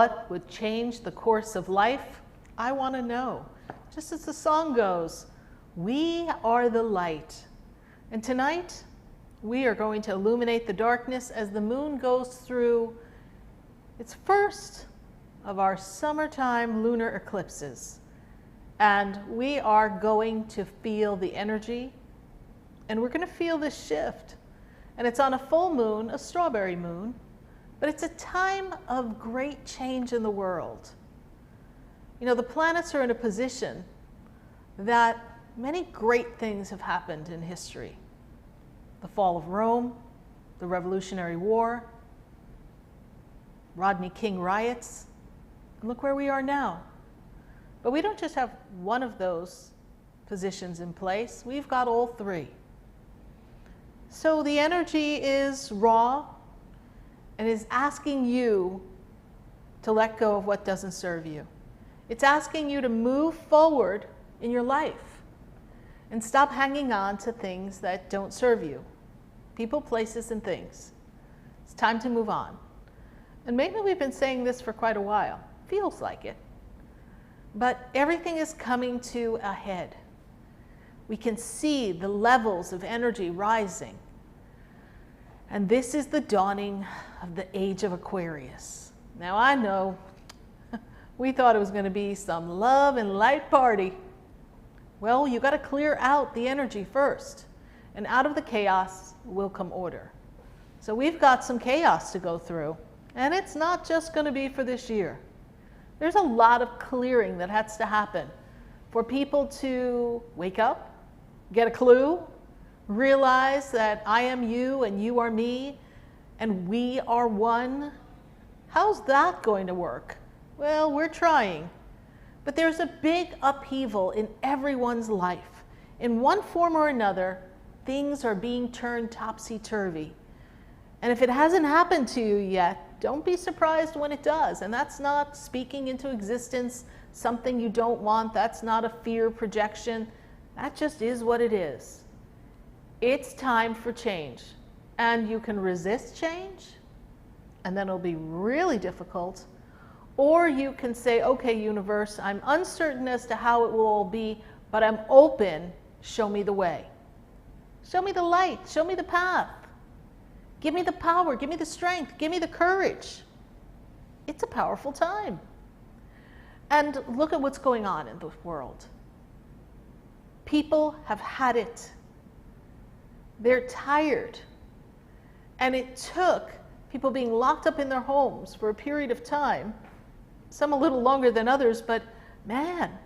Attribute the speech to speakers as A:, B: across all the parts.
A: what would change the course of life? I want to know. Just as the song goes, we are the light. And tonight, we are going to illuminate the darkness as the moon goes through its first of our summertime lunar eclipses. And we are going to feel the energy, and we're going to feel this shift. And it's on a full moon, a strawberry moon, but it's a time of great change in the world. You know, the planets are in a position that many great things have happened in history. The fall of Rome, the Revolutionary War, Rodney King riots, and look where we are now. But we don't just have one of those positions in place, we've got all three. So the energy is raw and is asking you to let go of what doesn't serve you. It's asking you to move forward in your life and stop hanging on to things that don't serve you. People, places, and things. It's time to move on. And maybe we've been saying this for quite a while. Feels like it. But everything is coming to a head. We can see the levels of energy rising. And this is the dawning of the age of Aquarius. Now I know we thought it was going to be some love and light party. Well, you got to clear out the energy first. And out of the chaos will come order. So we've got some chaos to go through. And it's not just going to be for this year. There's a lot of clearing that has to happen for people to wake up, get a clue, realize that I am you and you are me and we are one. How's that going to work? Well, we're trying. But there's a big upheaval in everyone's life. In one form or another, things are being turned topsy-turvy. And if it hasn't happened to you yet, don't be surprised when it does. And that's not speaking into existence something you don't want. That's not a fear projection. That just is what it is. It's time for change. And you can resist change, and then it'll be really difficult. Or you can say, okay, universe, I'm uncertain as to how it will all be, but I'm open. Show me the way. Show me the light. Show me the path. Give me the power, give me the strength, give me the courage. It's a powerful time. And look at what's going on in the world. People have had it. They're tired. And it took people being locked up in their homes for a period of time, some a little longer than others, but man,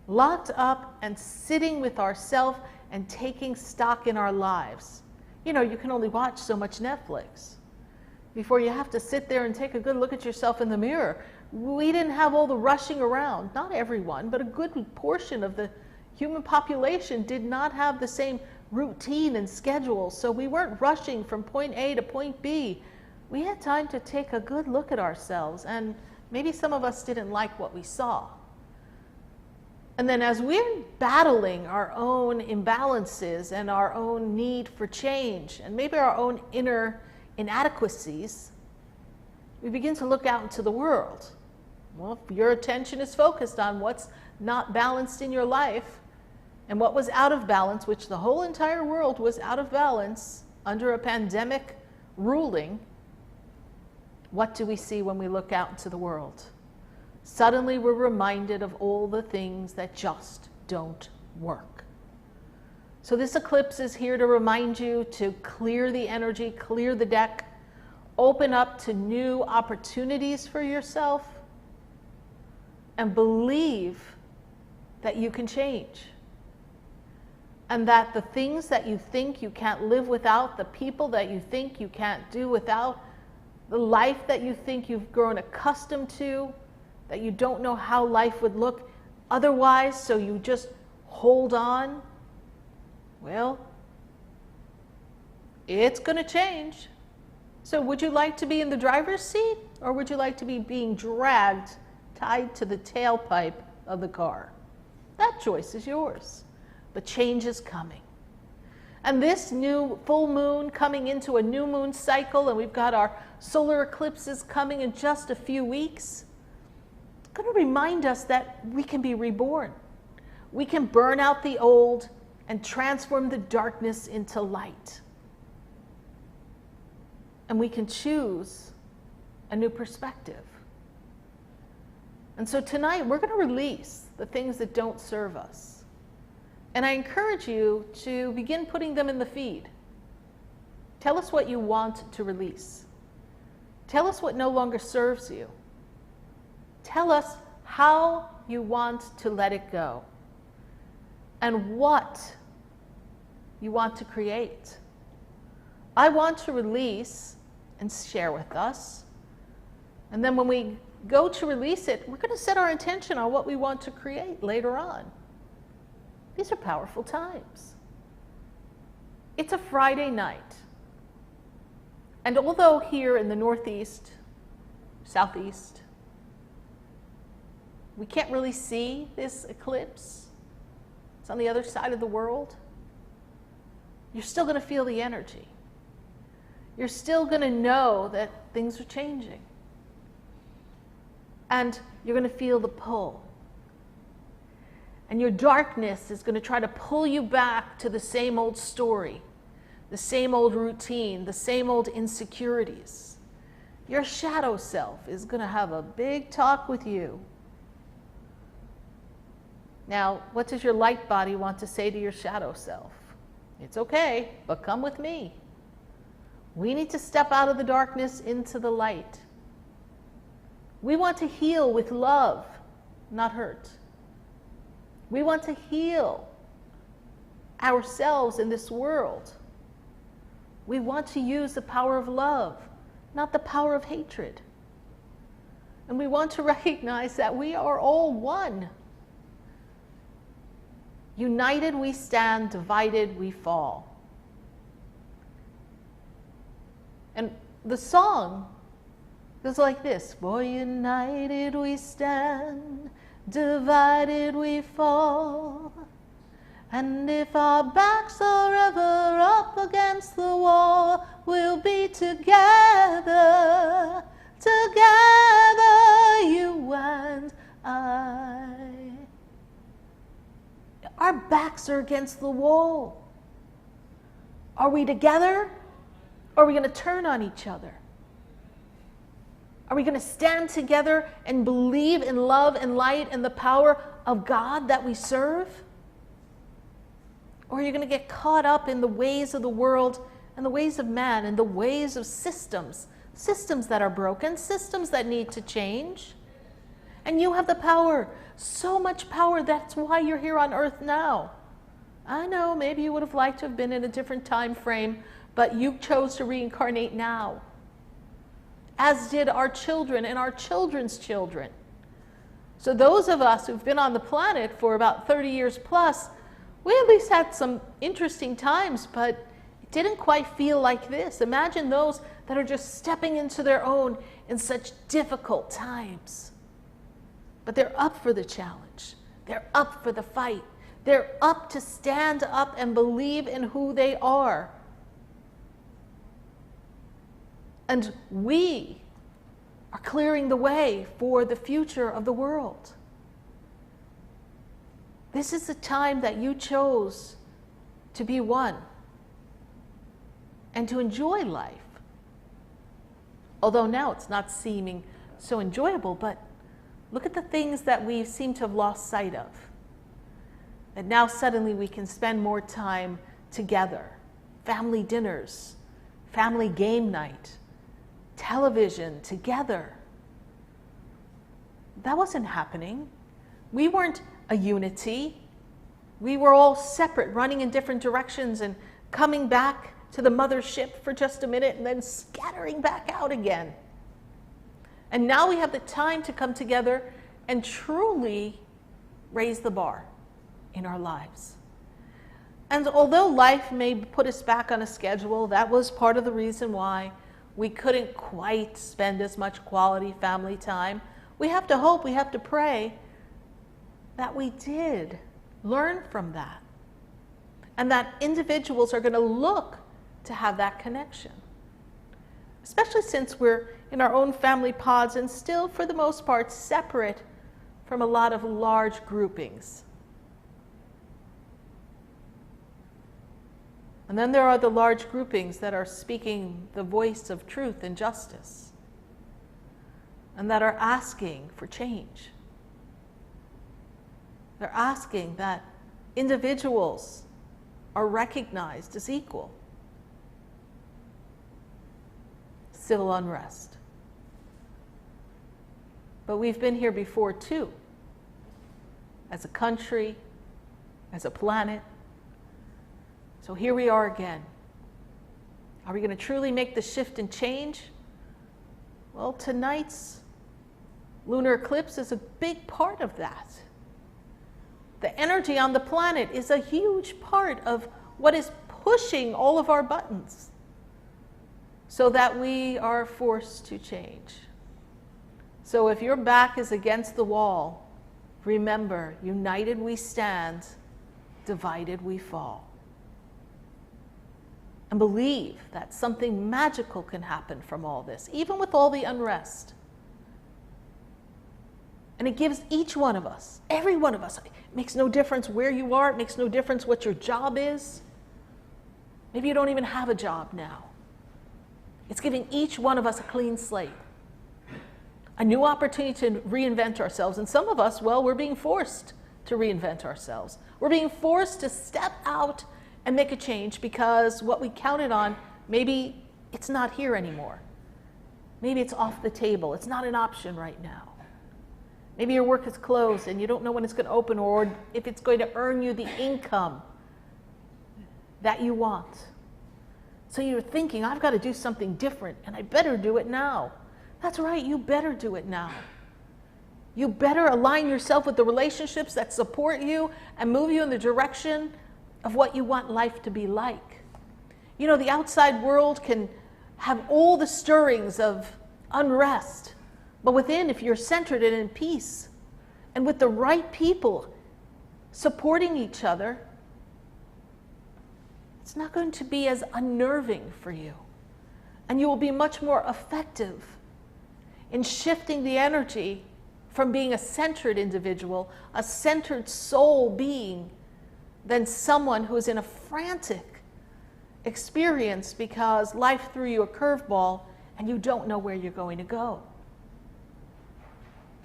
A: locked up and sitting with ourselves and taking stock in our lives. You know, you can only watch so much Netflix before you have to sit there and take a good look at yourself in the mirror. We didn't have all the rushing around. Not everyone, but a good portion of the human population did not have the same routine and schedule. So we weren't rushing from point A to point B. We had time to take a good look at ourselves, and maybe some of us didn't like what we saw. And then as we're battling our own imbalances and our own need for change, and maybe our own inner inadequacies, we begin to look out into the world. Well, if your attention is focused on what's not balanced in your life, and what was out of balance, which the whole entire world was out of balance under a pandemic ruling, what do we see when we look out into the world? Suddenly we're reminded of all the things that just don't work. So this eclipse is here to remind you to clear the energy, clear the deck, open up to new opportunities for yourself, and believe that you can change. And that the things that you think you can't live without, the people that you think you can't do without, the life that you think you've grown accustomed to, that you don't know how life would look otherwise, so you just hold on, well, it's going to change. So would you like to be in the driver's seat, or would you like to be being dragged, tied to the tailpipe of the car? That choice is yours. But change is coming. And this new full moon coming into a new moon cycle, and we've got our solar eclipses coming in just a few weeks, it's going to remind us that we can be reborn. We can burn out the old and transform the darkness into light. And we can choose a new perspective. And so tonight we're going to release the things that don't serve us. And I encourage you to begin putting them in the feed. Tell us what you want to release. Tell us what no longer serves you. Tell us how you want to let it go and what you want to create. I want to release and share with us. And then when we go to release it, we're going to set our intention on what we want to create later on. These are powerful times. It's a Friday night. And although here in the Northeast, Southeast, we can't really see this eclipse, it's on the other side of the world, you're still going to feel the energy. You're still going to know that things are changing. And you're going to feel the pull. And your darkness is going to try to pull you back to the same old story, the same old routine, the same old insecurities. Your shadow self is going to have a big talk with you. Now, what does your light body want to say to your shadow self? It's okay, but come with me. We need to step out of the darkness into the light. We want to heal with love, not hurt. We want to heal ourselves in this world. We want to use the power of love, not the power of hatred. And we want to recognize that we are all one. United we stand, divided we fall. And the song goes like this: for united we stand, divided we fall. And if our backs are ever up against the wall, we'll be together, together, you and I. Our backs are against the wall. Are we together? Or are we going to turn on each other? Are we going to stand together and believe in love and light and the power of God that we serve? Or are you going to get caught up in the ways of the world and the ways of man and the ways of systems that are broken, systems that need to change? And you have the power, so much power. That's why you're here on earth now. I know maybe you would have liked to have been in a different time frame, but you chose to reincarnate now. As did our children and our children's children. So those of us who've been on the planet for about 30 years plus, we at least had some interesting times, but it didn't quite feel like this. Imagine those that are just stepping into their own in such difficult times. But they're up for the challenge. They're up for the fight. They're up to stand up and believe in who they are. And we are clearing the way for the future of the world. This is the time that you chose to be one and to enjoy life. Although now it's not seeming so enjoyable, but look at the things that we seem to have lost sight of. That now suddenly we can spend more time together. Family dinners, family game night, television together. That wasn't happening. We weren't a unity. We were all separate, running in different directions and coming back to the mothership for just a minute and then scattering back out again. And now we have the time to come together and truly raise the bar in our lives. And although life may put us back on a schedule, that was part of the reason why we couldn't quite spend as much quality family time. We have to hope, we have to pray that we did learn from that. and that individuals are going to look to have that connection. Especially since we're in our own family pods and still, for the most part, separate from a lot of large groupings. And then there are the large groupings that are speaking the voice of truth and justice, and that are asking for change. They're asking that individuals are recognized as equal. Civil unrest. But we've been here before too, as a country, as a planet. So here we are again. Are we going to truly make the shift and change? Well, tonight's lunar eclipse is a big part of that. The energy on the planet is a huge part of what is pushing all of our buttons so that we are forced to change. So if your back is against the wall, remember, united we stand, divided we fall. And believe that something magical can happen from all this, even with all the unrest. And it gives each one of us, every one of us, it makes no difference where you are, it makes no difference what your job is. Maybe you don't even have a job now. It's giving each one of us a clean slate, a new opportunity to reinvent ourselves. And some of us, well, we're being forced to reinvent ourselves. We're being forced to step out and make a change because what we counted on, maybe it's not here anymore. Maybe it's off the table. It's not an option right now. Maybe your work is closed and you don't know when it's going to open or if it's going to earn you the income that you want. So you're thinking, I've got to do something different and I better do it now. That's right, you better do it now. You better align yourself with the relationships that support you and move you in the direction of what you want life to be like. You know, the outside world can have all the stirrings of unrest, but within, if you're centered and in peace, and with the right people supporting each other, it's not going to be as unnerving for you. And you will be much more effective in shifting the energy from being a centered individual, a centered soul being, than someone who is in a frantic experience because life threw you a curveball and you don't know where you're going to go.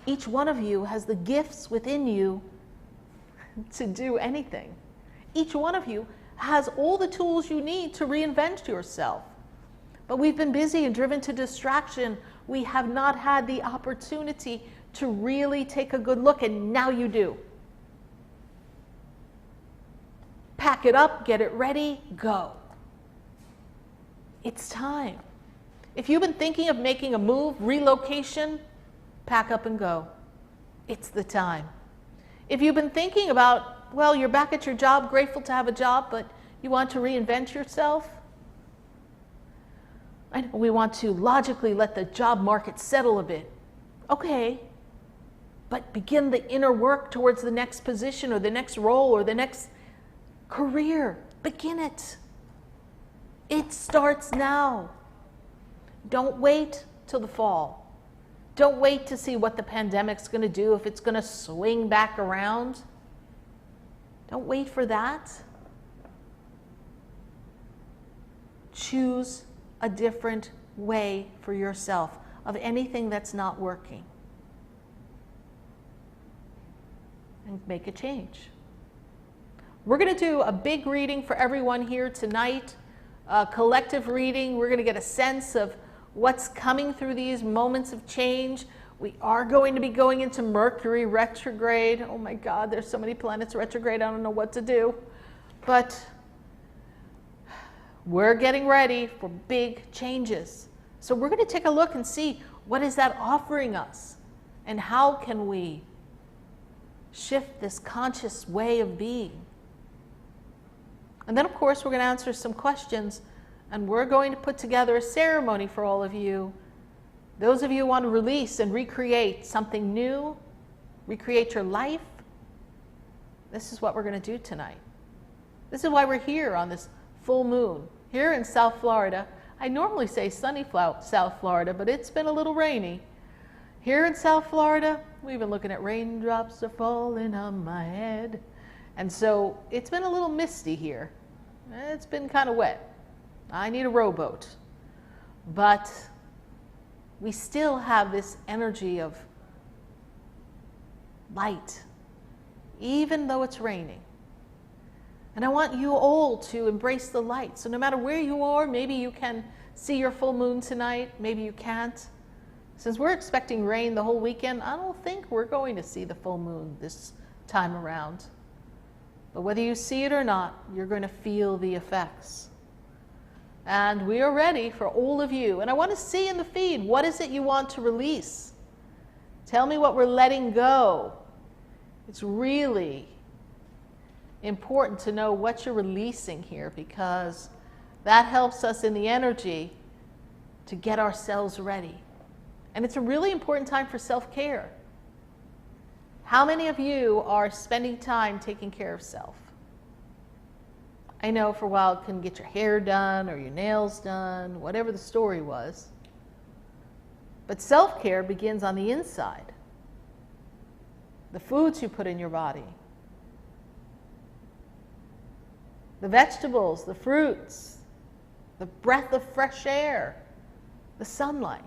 A: Each one of you has the gifts within you to do anything. Each one of you has all the tools you need to reinvent yourself. But we've been busy and driven to distraction. We have not had the opportunity to really take a good look, and now you do. Pack it up, get it ready, go. It's time. If you've been thinking of making a move, relocation, pack up and go. It's the time. If you've been thinking about, well, you're back at your job, grateful to have a job, but you want to reinvent yourself, and we want to logically let the job market settle a bit. Okay, but begin the inner work towards the next position or the next role or the next career. Begin it. It starts now. Don't wait till the fall. Don't wait to see what the pandemic's going to do, if it's going to swing back around. Don't wait for that. Choose a different way for yourself of anything that's not working. And make a change. We're going to do a big reading for everyone here tonight, a collective reading. We're going to get a sense of what's coming through these moments of change. We are going to be going into Mercury retrograde. Oh my God, there's so many planets retrograde, I don't know what to do. But we're getting ready for big changes. So we're going to take a look and see what is that offering us and how can we shift this conscious way of being. And then, of course, we're going to answer some questions, and we're going to put together a ceremony for all of you. Those of you who want to release and recreate something new, recreate your life, this is what we're going to do tonight. This is why we're here on this full moon. Here in South Florida, I normally say sunny South Florida, but it's been a little rainy. Here in South Florida, we've been looking at raindrops are falling on my head. And so it's been a little misty here. It's been kind of wet. I need a rowboat. But we still have this energy of light, even though it's raining. And I want you all to embrace the light. So no matter where you are, maybe you can see your full moon tonight, maybe you can't. Since we're expecting rain the whole weekend, I don't think we're going to see the full moon this time around. But whether you see it or not, you're going to feel the effects. And we are ready for all of you. And I want to see in the feed, what is it you want to release? Tell me what we're letting go. It's really important to know what you're releasing here, because that helps us in the energy to get ourselves ready. And it's a really important time for self-care. How many of you are spending time taking care of self? I know for a while you couldn't get your hair done or your nails done, whatever the story was. But self-care begins on the inside. The foods you put in your body, the vegetables, the fruits, the breath of fresh air, the sunlight.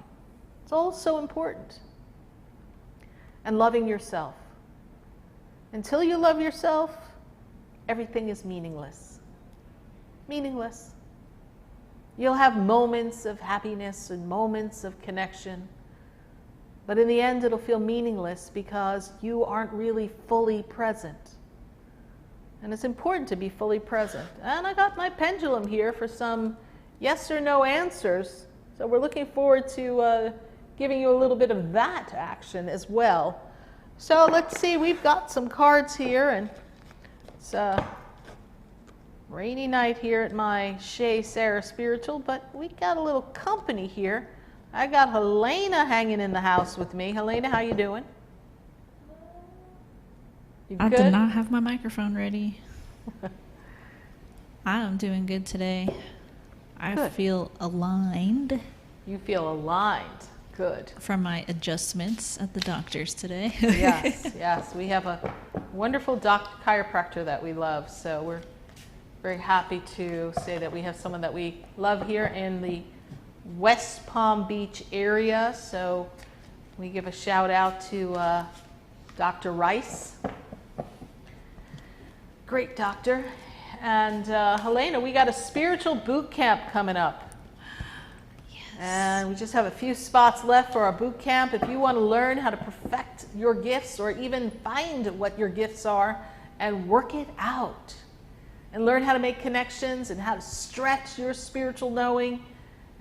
A: It's all so important. And loving yourself. Until you love yourself, everything is meaningless. Meaningless. You'll have moments of happiness and moments of connection, but in the end it'll feel meaningless because you aren't really fully present. And it's important to be fully present. And I got my pendulum here for some yes or no answers, so we're looking forward to giving you a little bit of that action as well. So let's see, we've got some cards here, and it's a rainy night here at my SarahSpiritual, but we got a little company here. I got Helena hanging in the house with me. Helena, how you doing? You
B: I
A: good?
B: did not have my microphone ready. I am doing good today. I
A: Good.
B: feel aligned
A: You feel aligned. Good.
B: from my adjustments at the doctor's today.
A: Yes, yes. We have a wonderful chiropractor that we love, so we're very happy to say that we have someone that we love here in the West Palm Beach area. So we give a shout out to Dr. Rice. Great doctor. And Helena, we got a spiritual boot camp coming up. And we just have a few spots left for our boot camp. If you want to learn how to perfect your gifts, or even find what your gifts are and work it out, and learn how to make connections and how to stretch your spiritual knowing,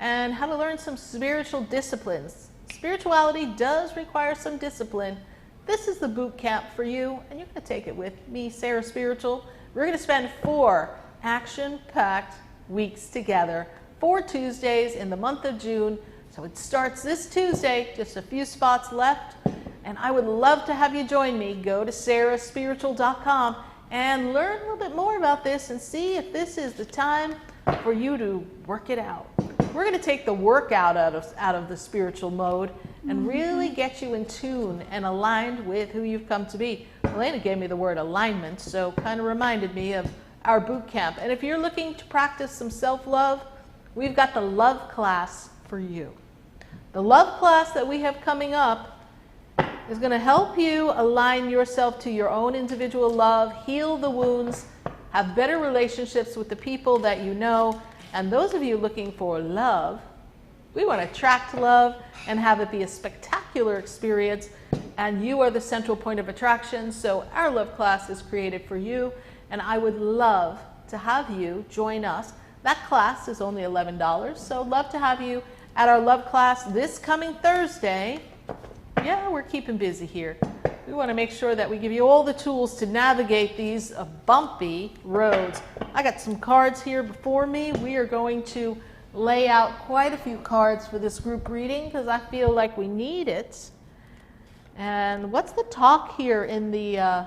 A: and how to learn some spiritual disciplines. Spirituality does require some discipline. This is the boot camp for you, and you're going to take it with me, SarahSpiritual. We're going to spend 4 action-packed weeks together, 4 Tuesdays in the month of June. So it starts this Tuesday, just a few spots left. And I would love to have you join me. Go to SarahSpiritual.com and learn a little bit more about this and see if this is the time for you to work it out. We're going to take the workout out of the spiritual mode and really get you in tune and aligned with who you've come to be. Elena gave me the word alignment, so kind of reminded me of our boot camp. And if you're looking to practice some self-love, we've got the love class for you. The love class that we have coming up is going to help you align yourself to your own individual love, heal the wounds, have better relationships with the people that you know. And those of you looking for love, we want to attract love and have it be a spectacular experience. And you are the central point of attraction. So our love class is created for you. And I would love to have you join us. That class is only $11, so love to have you at our love class this coming Thursday. Yeah, we're keeping busy here. We want to make sure that we give you all the tools to navigate these bumpy roads. I got some cards here before me. We are going to lay out quite a few cards for this group reading because I feel like we need it. And what's the talk here in the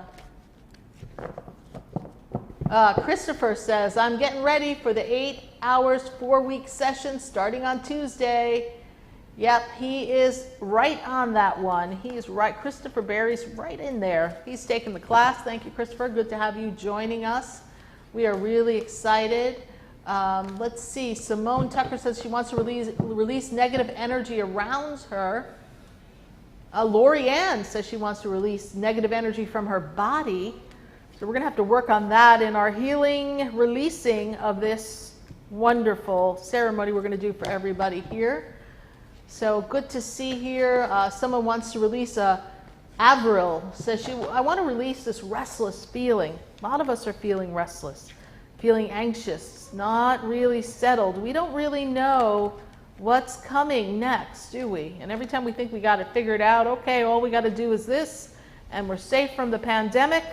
A: Christopher says, I'm getting ready for the 8 hours, 4-week session starting on Tuesday. Yep, he is right on that one. He is right. Christopher Barry's right in there. He's taking the class. Thank you, Christopher. Good to have you joining us. We are really excited. Let's see. Simone Tucker says she wants to release negative energy around her. Lori Ann says she wants to release negative energy from her body. So we're going to have to work on that in our healing, releasing of this wonderful ceremony we're going to do for everybody here. So good to see here. Someone wants to release Avril says I want to release this restless feeling. A lot of us are feeling restless, feeling anxious, not really settled. We don't really know what's coming next, do we? And every time we think we got it figured out, okay, all we got to do is this, and we're safe from the pandemic.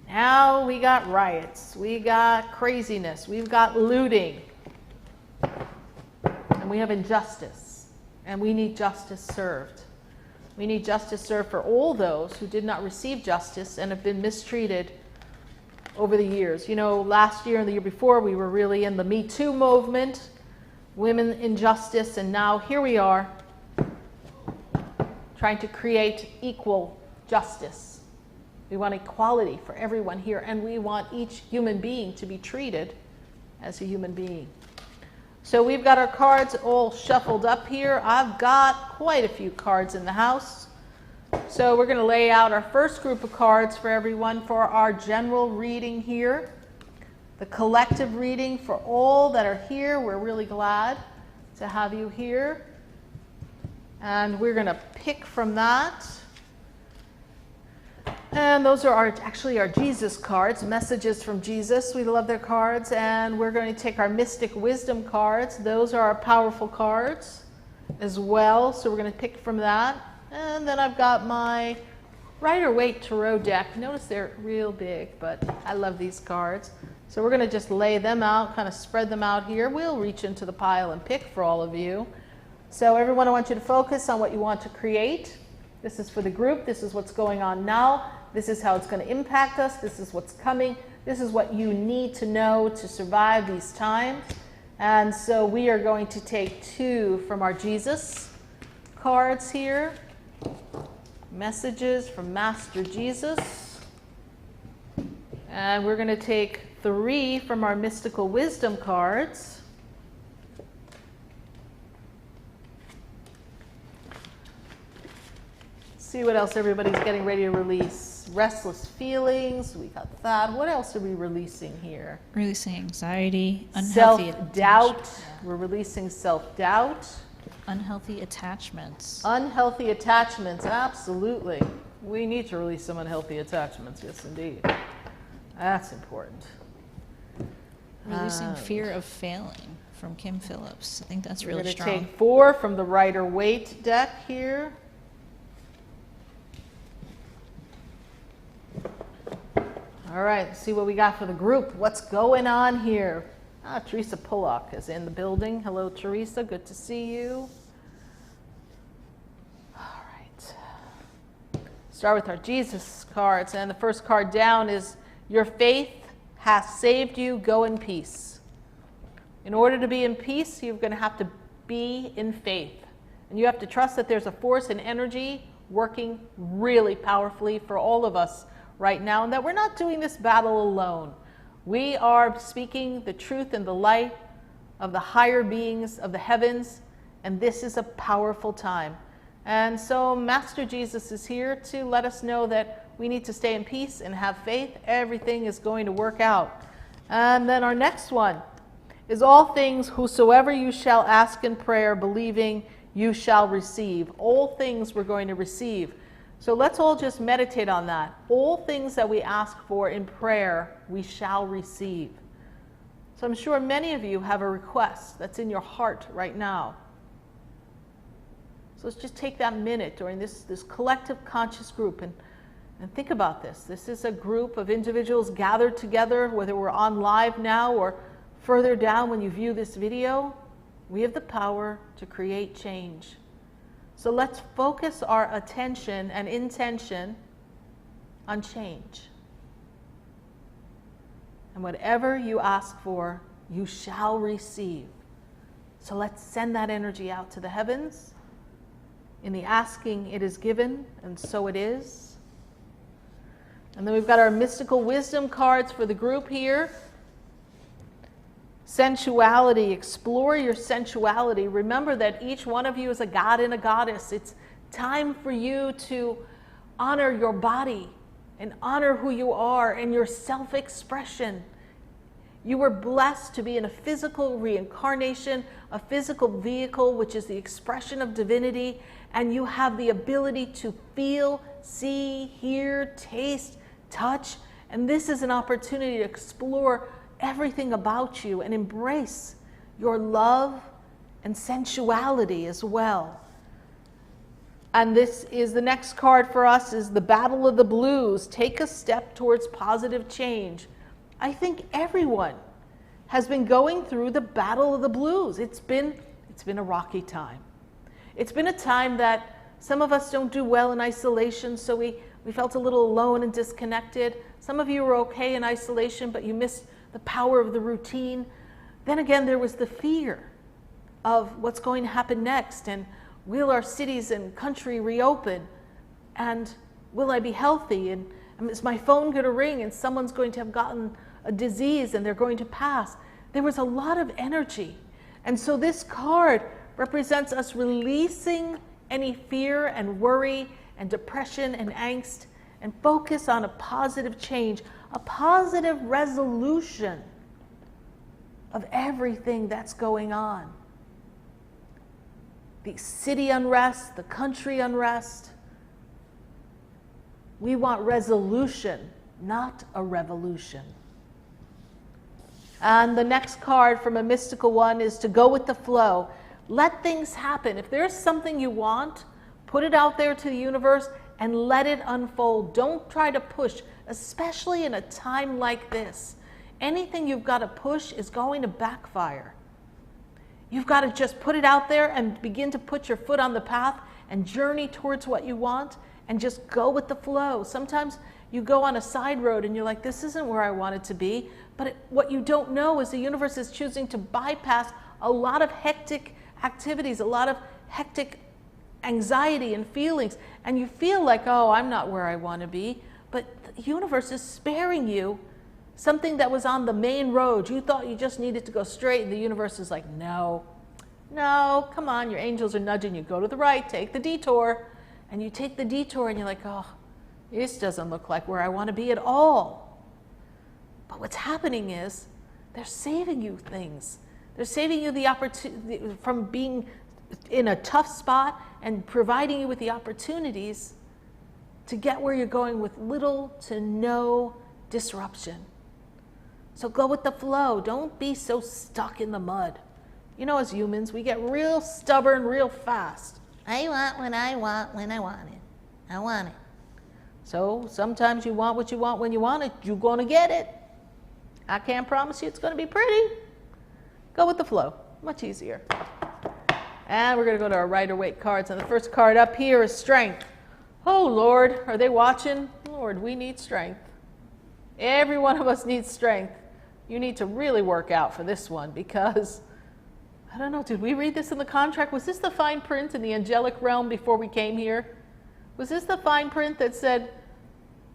A: Now we got riots, we got craziness, we've got looting, and we have injustice, and we need justice served. We need justice served for all those who did not receive justice and have been mistreated over the years. You know, last year and the year before, we were really in the Me Too movement, women injustice, and now here we are trying to create equal justice. We want equality for everyone here, and we want each human being to be treated as a human being. So we've got our cards all shuffled up here. I've got quite a few cards in the house. So we're going to lay out our first group of cards for everyone for our general reading here. The collective reading for all that are here. We're really glad to have you here. And we're going to pick from that. And those are actually our Jesus cards, messages from Jesus. We love their cards. And we're going to take our mystic wisdom cards. Those are our powerful cards as well. So we're going to pick from that. And then I've got my Rider-Waite Tarot deck. Notice they're real big, but I love these cards. So we're going to just lay them out, kind of spread them out here. We'll reach into the pile and pick for all of you. So everyone, I want you to focus on what you want to create. This is for the group. This is what's going on now. This is how it's going to impact us. This is what's coming. This is what you need to know to survive these times. And so we are going to take 2 from our Jesus cards here. Messages from Master Jesus. And we're going to take 3 from our mystical wisdom cards. See what else everybody's getting ready to release. Restless feelings, we got that. What else are we releasing here?
B: Releasing anxiety, unhealthy
A: self-doubt. We're releasing self-doubt.
B: Unhealthy attachments.
A: Unhealthy attachments, absolutely. We need to release some unhealthy attachments, yes indeed. That's important.
B: Releasing fear of failing from Kim Phillips. I think that's really strong.
A: We're going to take 4 from the Rider-Waite deck here. All right, let's see what we got for the group. What's going on here? Teresa Pollock is in the building. Hello, Teresa. Good to see you. All right. Start with our Jesus cards. And the first card down is, your faith has saved you. Go in peace. In order to be in peace, you're going to have to be in faith. And you have to trust that there's a force and energy working really powerfully for all of us right now, and that we're not doing this battle alone. We are speaking the truth and the light of the higher beings of the heavens, and this is a powerful time. And so Master Jesus is here to let us know that we need to stay in peace and have faith. Everything is going to work out. And then our next one is, all things whosoever you shall ask in prayer, believing, you shall receive. All things we're going to receive. So let's all just meditate on that. All things that we ask for in prayer, we shall receive. So I'm sure many of you have a request that's in your heart right now. So let's just take that minute during this collective conscious group and think about this. This is a group of individuals gathered together, whether we're on live now or further down when you view this video. We have the power to create change. So let's focus our attention and intention on change. And whatever you ask for, you shall receive. So let's send that energy out to the heavens. In the asking, it is given, and so it is. And then we've got our mystical wisdom cards for the group here. Sensuality, explore your sensuality. Remember that each one of you is a god and a goddess. It's time for you to honor your body and honor who you are and your self-expression. You were blessed to be in a physical reincarnation, a physical vehicle, which is the expression of divinity, and you have the ability to feel, see, hear, taste, touch, and this is an opportunity to explore everything about you and embrace your love and sensuality as well. And this is the next card for us is the Battle of the Blues. Take a step towards positive change. I think everyone has been going through the Battle of the Blues. It's been a rocky time. It's been a time that some of us don't do well in isolation, so we felt a little alone and disconnected. Some of you were okay in isolation, but you missed the power of the routine. Then again, there was the fear of what's going to happen next, and will our cities and country reopen, and will I be healthy, and is my phone going to ring and someone's going to have gotten a disease and they're going to pass. There was a lot of energy, and so this card represents us releasing any fear and worry and depression and angst and focus on a positive change, a positive resolution of everything that's going on. The city unrest, the country unrest. We want resolution, not a revolution. And the next card from a mystical one is to go with the flow. Let things happen. If there's something you want, put it out there to the universe and let it unfold. Don't try to push, especially in a time like this. Anything you've got to push is going to backfire. You've got to just put it out there and begin to put your foot on the path and journey towards what you want and just go with the flow. Sometimes you go on a side road and you're like, this isn't where I want it to be. But what you don't know is the universe is choosing to bypass a lot of hectic activities, a lot of hectic anxiety and feelings. And you feel like, oh, I'm not where I want to be. But the universe is sparing you something that was on the main road. You thought you just needed to go straight, and the universe is like, no, come on, your angels are nudging you. Go to the right, take the detour. And you take the detour and you're like, oh, this doesn't look like where I want to be at all. But what's happening is they're saving you things. They're saving you the opportunity from being in a tough spot and providing you with the opportunities to get where you're going with little to no disruption. So go with the flow. Don't be so stuck in the mud. You know, as humans, we get real stubborn real fast. I want what I want when I want it. I want it. So sometimes you want what you want when you want it. You're going to get it. I can't promise you it's going to be pretty. Go with the flow. Much easier. And we're going to go to our Rider-Waite cards. And the first card up here is strength. Oh, Lord, are they watching? Lord, we need strength. Every one of us needs strength. You need to really work out for this one because, I don't know, did we read this in the contract? Was this the fine print in the angelic realm before we came here? Was this the fine print that said,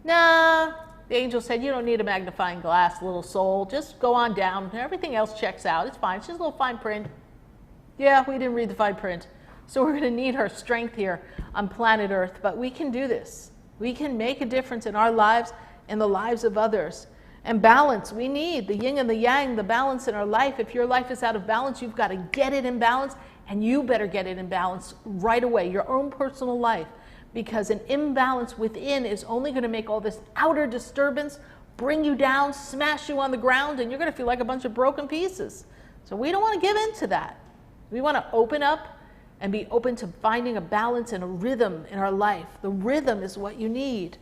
A: nah, the angel said, you don't need a magnifying glass, little soul. Just go on down. Everything else checks out. It's fine. It's just a little fine print. Yeah, we didn't read the fine print. So we're going to need our strength here on planet Earth. But we can do this. We can make a difference in our lives and the lives of others. And balance, we need the yin and the yang, the balance in our life. If your life is out of balance, you've got to get it in balance, and you better get it in balance right away, your own personal life, because an imbalance within is only going to make all this outer disturbance bring you down, smash you on the ground, and you're going to feel like a bunch of broken pieces. So we don't want to give in to that. We want to open up and be open to finding a balance and a rhythm in our life. The rhythm is what you need.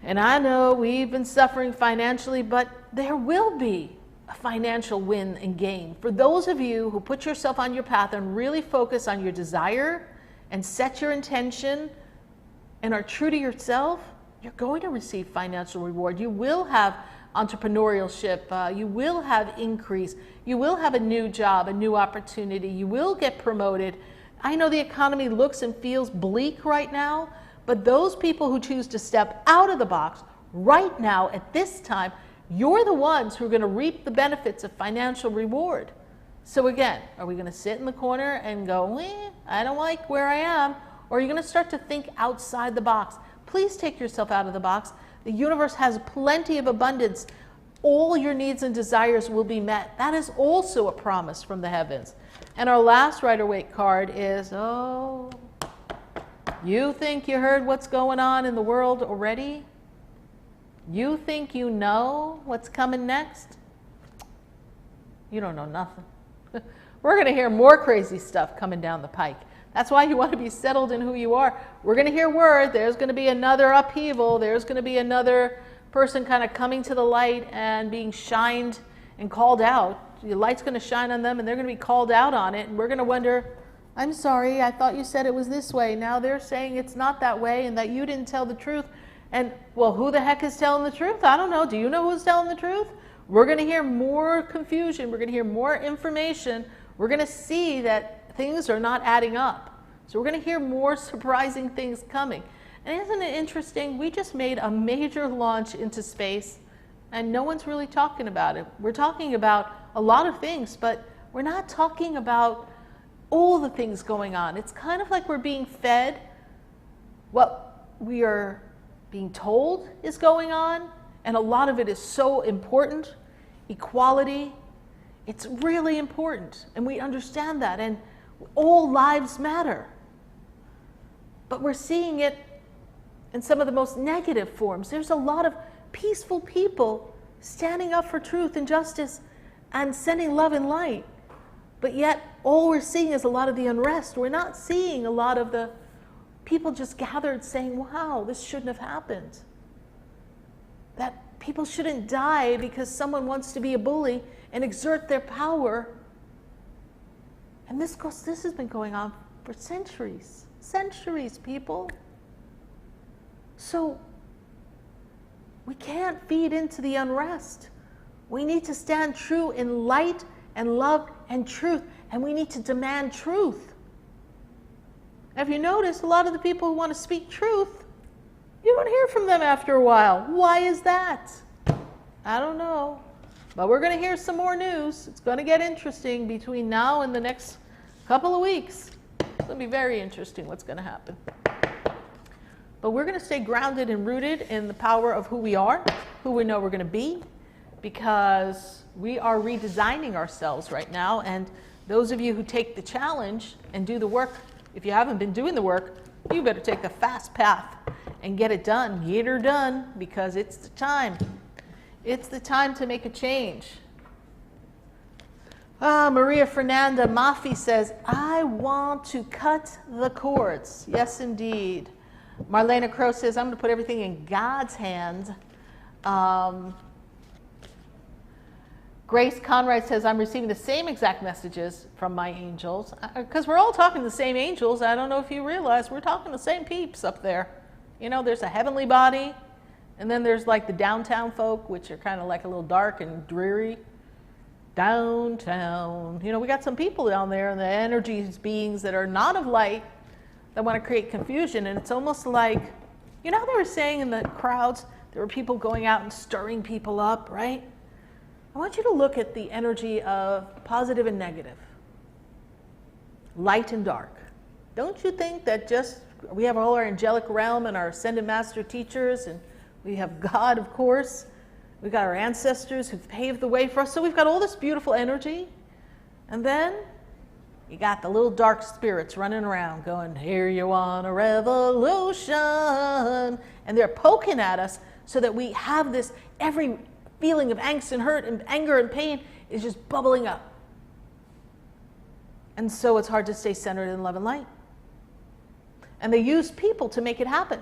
A: And I know we've been suffering financially, but there will be a financial win and gain. For those of you who put yourself on your path and really focus on your desire and set your intention and are true to yourself, you're going to receive financial reward. You will have entrepreneurship. You will have increase. You will have a new job, a new opportunity. You will get promoted. I know the economy looks and feels bleak right now, but those people who choose to step out of the box right now at this time, you're the ones who are going to reap the benefits of financial reward. So again, are we going to sit in the corner and go, I don't like where I am? Or are you going to start to think outside the box? Please take yourself out of the box. The universe has plenty of abundance. All your needs and desires will be met. That is also a promise from the heavens. And our last Rider-Waite card is, oh, you think you heard what's going on in the world already? You think you know what's coming next? You don't know nothing. We're going to hear more crazy stuff coming down the pike. That's why you want to be settled in who you are. We're going to hear word. There's going to be another upheaval. There's going to be another person kind of coming to the light and being shined and called out. The light's going to shine on them and they're going to be called out on it. And we're going to wonder, I'm sorry, I thought you said it was this way. Now they're saying it's not that way and that you didn't tell the truth. And, well, who the heck is telling the truth? I don't know. Do you know who's telling the truth? We're going to hear more confusion. We're going to hear more information. We're going to see that things are not adding up. So we're going to hear more surprising things coming. And isn't it interesting? We just made a major launch into space and no one's really talking about it. We're talking about a lot of things, but we're not talking about all the things going on. It's kind of like we're being fed what we are being told is going on, and a lot of it is so important. Equality, it's really important, and we understand that, and all lives matter. But we're seeing it in some of the most negative forms. There's a lot of peaceful people standing up for truth and justice and sending love and light. But yet, all we're seeing is a lot of the unrest. We're not seeing a lot of the people just gathered saying, wow, this shouldn't have happened. That people shouldn't die because someone wants to be a bully and exert their power. And this has been going on for centuries. Centuries, people. So we can't feed into the unrest. We need to stand true in light and love and truth, and we need to demand truth. Have you noticed a lot of the people who want to speak truth, you don't hear from them after a while? Why is that? I don't know. But we're going to hear some more news. It's going to get interesting between now and the next couple of weeks. It's going to be very interesting what's going to happen. But we're going to stay grounded and rooted in the power of who we are, who we know we're going to be, because we are redesigning ourselves right now. And those of you who take the challenge and do the work, if you haven't been doing the work, you better take a fast path and get it done. Get her done, because it's the time. It's the time to make a change. Maria Fernanda Mafi says, I want to cut the cords. Yes, indeed. Marlena Crow says, I'm going to put everything in God's hands. Grace Conrad says, I'm receiving the same exact messages from my angels. Because we're all talking to the same angels. I don't know if you realize we're talking the same peeps up there. You know, there's a heavenly body, and then there's like the downtown folk, which are kind of like a little dark and dreary. Downtown. You know, we got some people down there, and the energies, beings that are not of light, that want to create confusion. And it's almost like, you know how they were saying in the crowds, there were people going out and stirring people up, right? I want you to look at the energy of positive and negative, light and dark. Don't you think that just, we have all our angelic realm and our ascended master teachers, and we have God, of course. We've got our ancestors who've paved the way for us. So we've got all this beautiful energy. And then you got the little dark spirits running around going, here you want a revolution. And they're poking at us so that we have this, every feeling of angst and hurt and anger and pain is just bubbling up. And so it's hard to stay centered in love and light. And they use people to make it happen.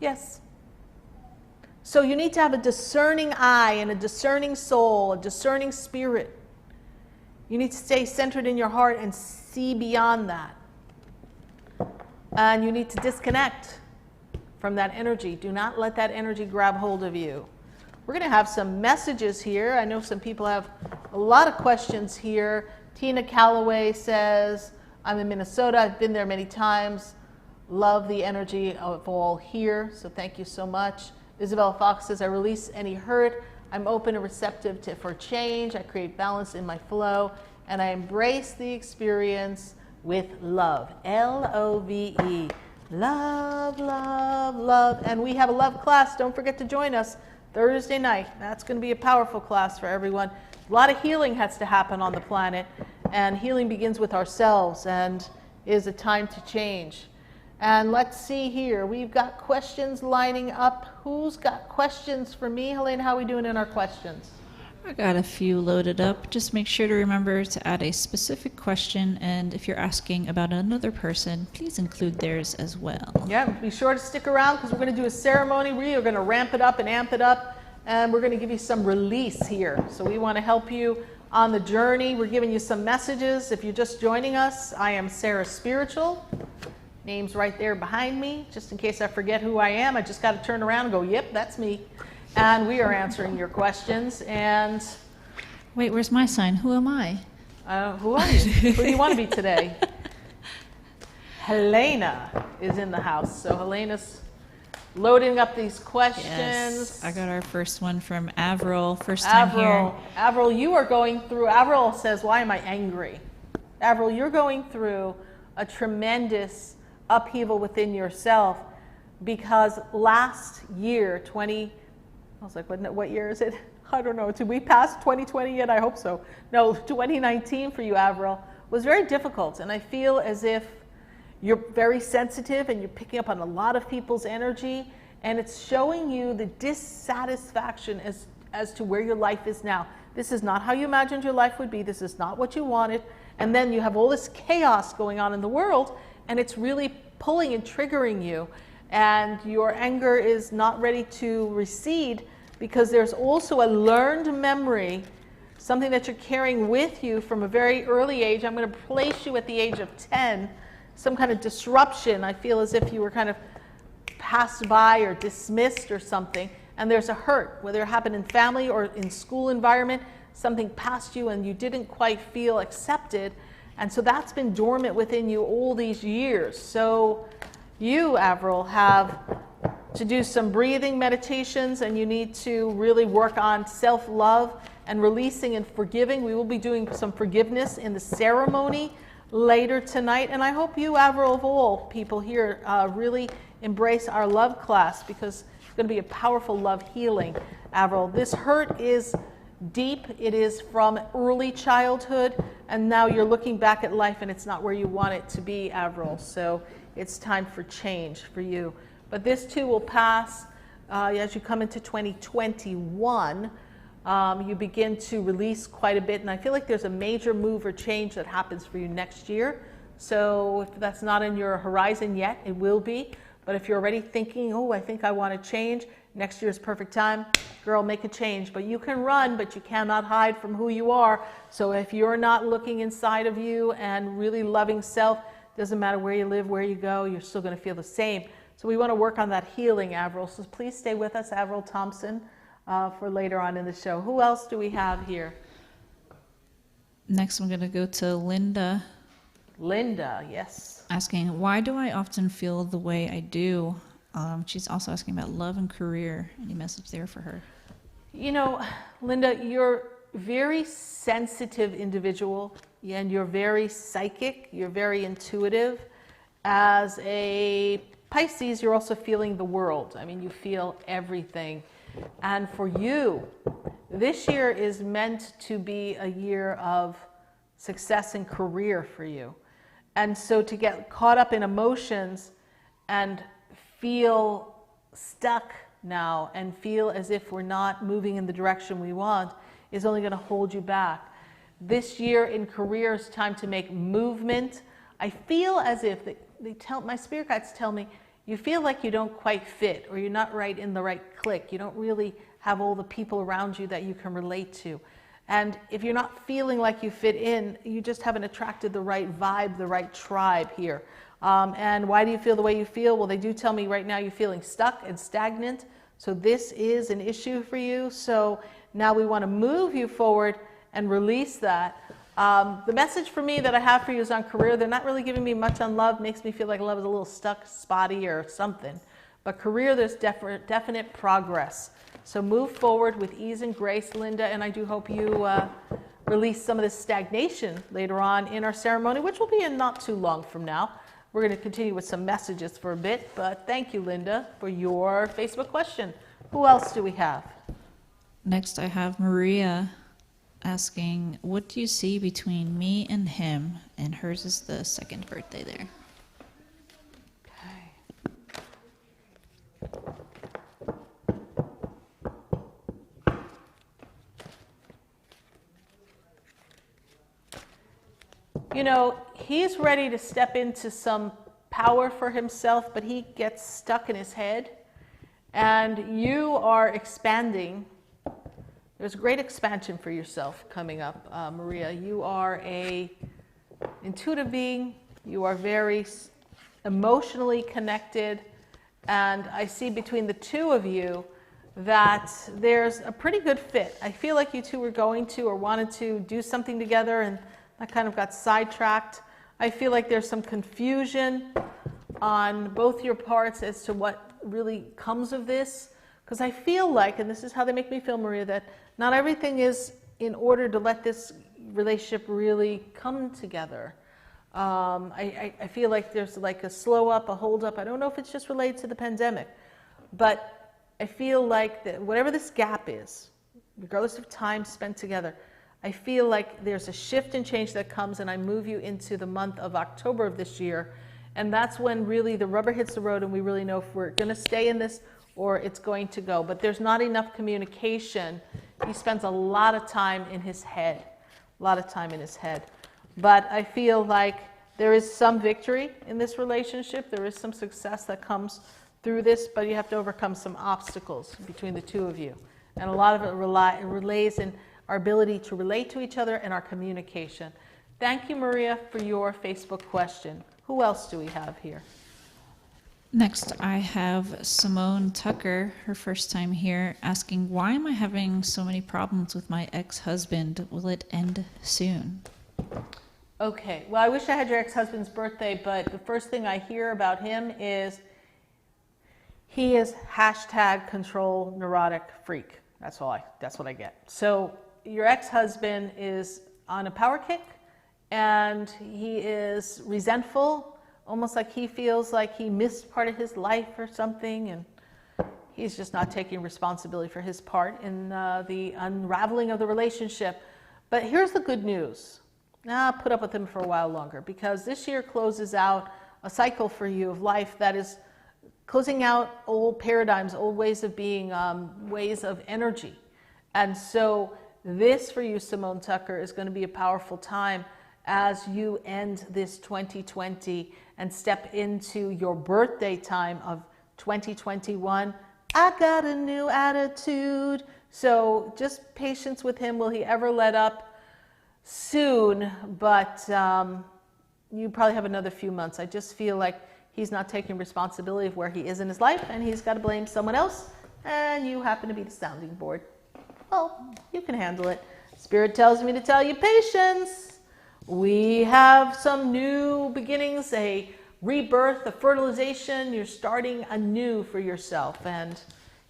A: Yes. So you need to have a discerning eye and a discerning soul, a discerning spirit. You need to stay centered in your heart and see beyond that. And you need to disconnect from that energy. Do not let that energy grab hold of you. We're going to have some messages here. I know some people have a lot of questions here. Tina Calloway says, I'm in Minnesota. I've been there many times. Love the energy of all here. So thank you so much. Isabel Fox says, I release any hurt. I'm open and receptive for change. I create balance in my flow. And I embrace the experience with love. L-O-V-E. Love, love, love. And we have a love class. Don't forget to join us Thursday night. That's going to be a powerful class for everyone. A lot of healing has to happen on the planet. And healing begins with ourselves and is a time to change. And let's see here. We've got questions lining up. Who's got questions for me? Helene, how are we doing in our questions?
B: I got a few loaded up. Just make sure to remember to add a specific question, and if you're asking about another person, please include theirs as well.
A: Yeah, be sure to stick around because we're going to do a ceremony. We are going to ramp it up and amp it up, and we're going to give you some release here. So we want to help you on the journey. We're giving you some messages. If you're just joining us, I am SarahSpiritual. Name's right there behind me. Just in case I forget who I am, I just got to turn around and go, yep, that's me. And we are answering your questions. And
B: wait, where's my sign? Who am I?
A: Who are you? Who do you want to be today? Helena is in the house. So Helena's loading up these questions.
B: Yes, I got our first one from Avril. First time here.
A: Avril, you are going through, Avril says, why am I angry? Avril, you're going through a tremendous upheaval within yourself because last year, I was like, what year is it? I don't know. Did we pass 2020 yet? I hope so. No, 2019 for you, Avril, was very difficult. And I feel as if you're very sensitive and you're picking up on a lot of people's energy. And it's showing you the dissatisfaction as to where your life is now. This is not how you imagined your life would be. This is not what you wanted. And then you have all this chaos going on in the world, and it's really pulling and triggering you. And your anger is not ready to recede because there's also a learned memory, something that you're carrying with you from a very early age. I'm going to place you at the age of 10, some kind of disruption. I feel as if you were kind of passed by or dismissed or something, and there's a hurt, whether it happened in family or in school environment, something passed you and you didn't quite feel accepted. And so that's been dormant within you all these years. So you, Avril, have to do some breathing meditations, and you need to really work on self-love and releasing and forgiving. We will be doing some forgiveness in the ceremony later tonight. And I hope you, Avril, of all people here, really embrace our love class because it's going to be a powerful love healing. Avril, this hurt is deep. It is from early childhood, and now you're looking back at life and it's not where you want it to be, Avril. So it's time for change for you. But this too will pass as you come into 2021. You begin to release quite a bit, and I feel like there's a major move or change that happens for you next year. So if that's not in your horizon yet, it will be. But if you're already thinking, oh, I think I want to change, next year's perfect time. Girl, make a change. But you can run, but you cannot hide from who you are. So if you're not looking inside of you and really loving self, doesn't matter where you live, where you go, you're still going to feel the same. So we want to work on that healing, Avril. So please stay with us, Avril Thompson, for later on in the show. Who else do we have here?
B: Next, I'm going to go to Linda.
A: Linda, yes.
B: Asking, why do I often feel the way I do? She's also asking about love and career. Any message there for her?
A: You know, Linda, you're a very sensitive individual, and you're very psychic. You're very intuitive. As a Pisces, you're also feeling the world. I mean, you feel everything. And for you, this year is meant to be a year of success and career for you. And so to get caught up in emotions and feel stuck now and feel as if we're not moving in the direction we want is only going to hold you back. This year in career is time to make movement. I feel as if my spirit guides tell me you feel like you don't quite fit, or you're not right in the right clique. You don't really have all the people around you that you can relate to. And if you're not feeling like you fit in, you just haven't attracted the right vibe, the right tribe here. And why do you feel the way you feel? Well, they do tell me right now you're feeling stuck and stagnant. So this is an issue for you. So now we want to move you forward and release that. The message for me that I have for you is on career. They're not really giving me much on love. Makes me feel like love is a little stuck, spotty or something. But career, there's definite progress. So move forward with ease and grace, Linda. And I do hope you release some of this stagnation later on in our ceremony, which will be in not too long from now. We're going to continue with some messages for a bit, but thank you, Linda, for your Facebook question. Who else do we have?
B: Next, I have Maria asking, what do you see between me and him? And hers is the second birthday there.
A: You know, he's ready to step into some power for himself, but he gets stuck in his head. And you are expanding. There's great expansion for yourself coming up, Maria. You are a intuitive being. You are very emotionally connected. And I see between the two of you that there's a pretty good fit. I feel like you two were going to or wanted to do something together, and that kind of got sidetracked. I feel like there's some confusion on both your parts as to what really comes of this. Because I feel like, and this is how they make me feel, Maria, that not everything is in order to let this relationship really come together. I feel like there's like a slow up, a hold up. I don't know if it's just related to the pandemic, but I feel like that whatever this gap is, regardless of time spent together, I feel like there's a shift and change that comes, and I move you into the month of October of this year. And that's when really the rubber hits the road and we really know if we're going to stay in this or it's going to go. But there's not enough communication. He spends a lot of time in his head, But I feel like there is some victory in this relationship. There is some success that comes through this, but you have to overcome some obstacles between the two of you. And a lot of it relays in our ability to relate to each other and our communication. Thank you, Maria, for your Facebook question. Who else do we have here?
B: Next, I have Simone Tucker, her first time here, asking, why am I having so many problems with my ex-husband? Will it end soon?
A: Okay, well, I wish I had your ex-husband's birthday, but the first thing I hear about him is he is #control neurotic freak. That's what I get. So your ex-husband is on a power kick, and he is resentful, almost like he feels like he missed part of his life or something, and he's just not taking responsibility for his part in the unraveling of the relationship. But here's the good news. Now, put up with him for a while longer, because this year closes out a cycle for you of life that is closing out old paradigms, old ways of being, ways of energy. And so this for you, Simone Tucker, is going to be a powerful time as you end this 2020 and step into your birthday time of 2021. I got a new attitude. So just patience with him. Will he ever let up? Soon, but you probably have another few months. I just feel like he's not taking responsibility of where he is in his life, and he's got to blame someone else, and you happen to be the sounding board. Well, you can handle it. Spirit tells me to tell you patience. We have some new beginnings, a rebirth, a fertilization. You're starting anew for yourself, and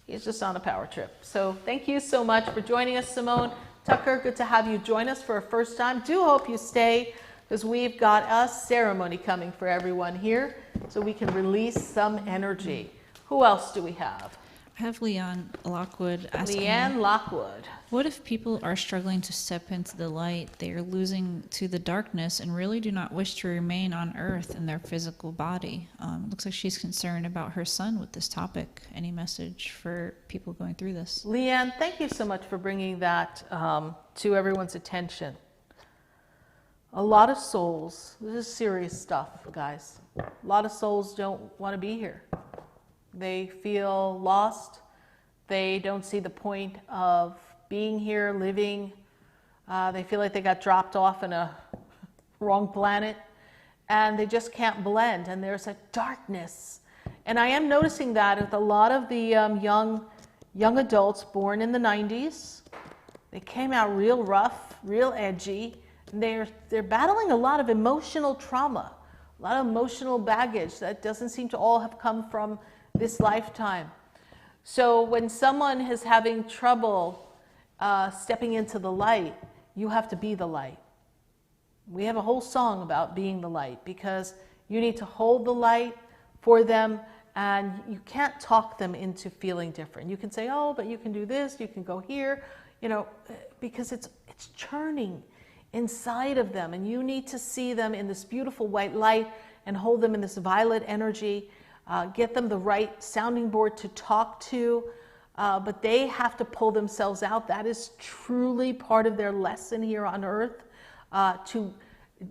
A: he's just on a power trip. So thank you so much for joining us, Simone Tucker. Good to have you join us for a first time. Do hope you stay, because we've got a ceremony coming for everyone here so we can release some energy. Who else do we have?
B: I have Leanne Lockwood asking,
A: Leanne Lockwood.
B: what if people are struggling to step into the light? They are losing to the darkness and really do not wish to remain on earth in their physical body. Looks like she's concerned about her son with this topic. Any message for people going through this?
A: Leanne, thank you so much for bringing that to everyone's attention. A lot of souls, this is serious stuff, guys. A lot of souls don't want to be here. They feel lost. They don't see the point of being here, living. They feel like they got dropped off in a wrong planet. and they just can't blend, and there's a darkness. And I am noticing that with a lot of the young adults born in the 90s. They came out real rough, real edgy. And they're battling a lot of emotional trauma, a lot of emotional baggage that doesn't seem to all have come from this lifetime. So when someone is having trouble stepping into the light, you have to be the light. We have a whole song about being the light, because you need to hold the light for them, and you can't talk them into feeling different. You can say, oh, but you can do this, you can go here, you know, because it's churning inside of them, and you need to see them in this beautiful white light and hold them in this violet energy, get them the right sounding board to talk to, but they have to pull themselves out. That is truly part of their lesson here on earth, to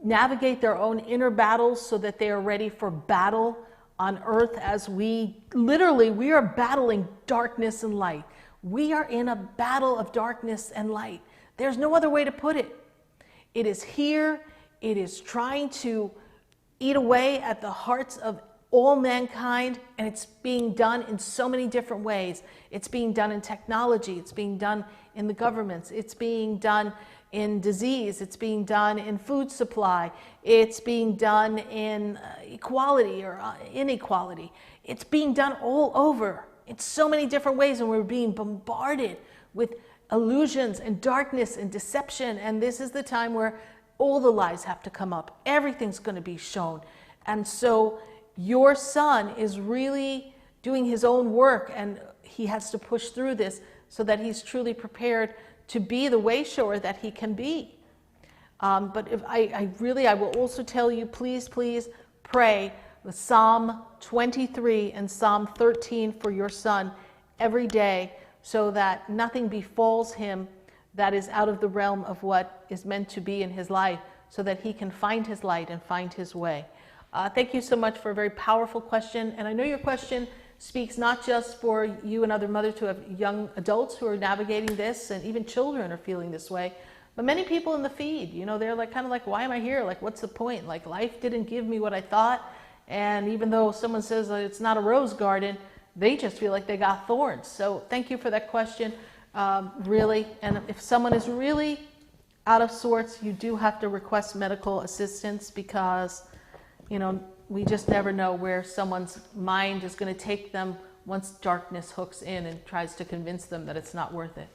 A: navigate their own inner battles so that they are ready for battle on earth, as we are battling darkness and light. We are in a battle of darkness and light. There's no other way to put it. It is here. It is trying to eat away at the hearts of all mankind, and it's being done in so many different ways. It's being done in technology. It's being done in the governments. It's being done in disease. It's being done in food supply. It's being done in equality or inequality. It's being done all over in so many different ways, and we're being bombarded with illusions and darkness and deception. And this is the time where all the lies have to come up. Everything's going to be shown. And so your son is really doing his own work, and he has to push through this so that he's truly prepared to be the way shower that he can be. But if I will also tell you, please pray with Psalm 23 and Psalm 13 for your son every day, so that nothing befalls him that is out of the realm of what is meant to be in his life, so that he can find his light and find his way. Thank you so much for a very powerful question. And I know your question speaks not just for you and other mothers who have young adults who are navigating this, and even children are feeling this way, but many people in the feed, you know, they're like, kind of like, why am I here? Like, what's the point? Like, life didn't give me what I thought. And even though someone says that it's not a rose garden, they just feel like they got thorns. So thank you for that question, really. And if someone is really out of sorts, you do have to request medical assistance, because, you know, we just never know where someone's mind is going to take them once darkness hooks in and tries to convince them that it's not worth it.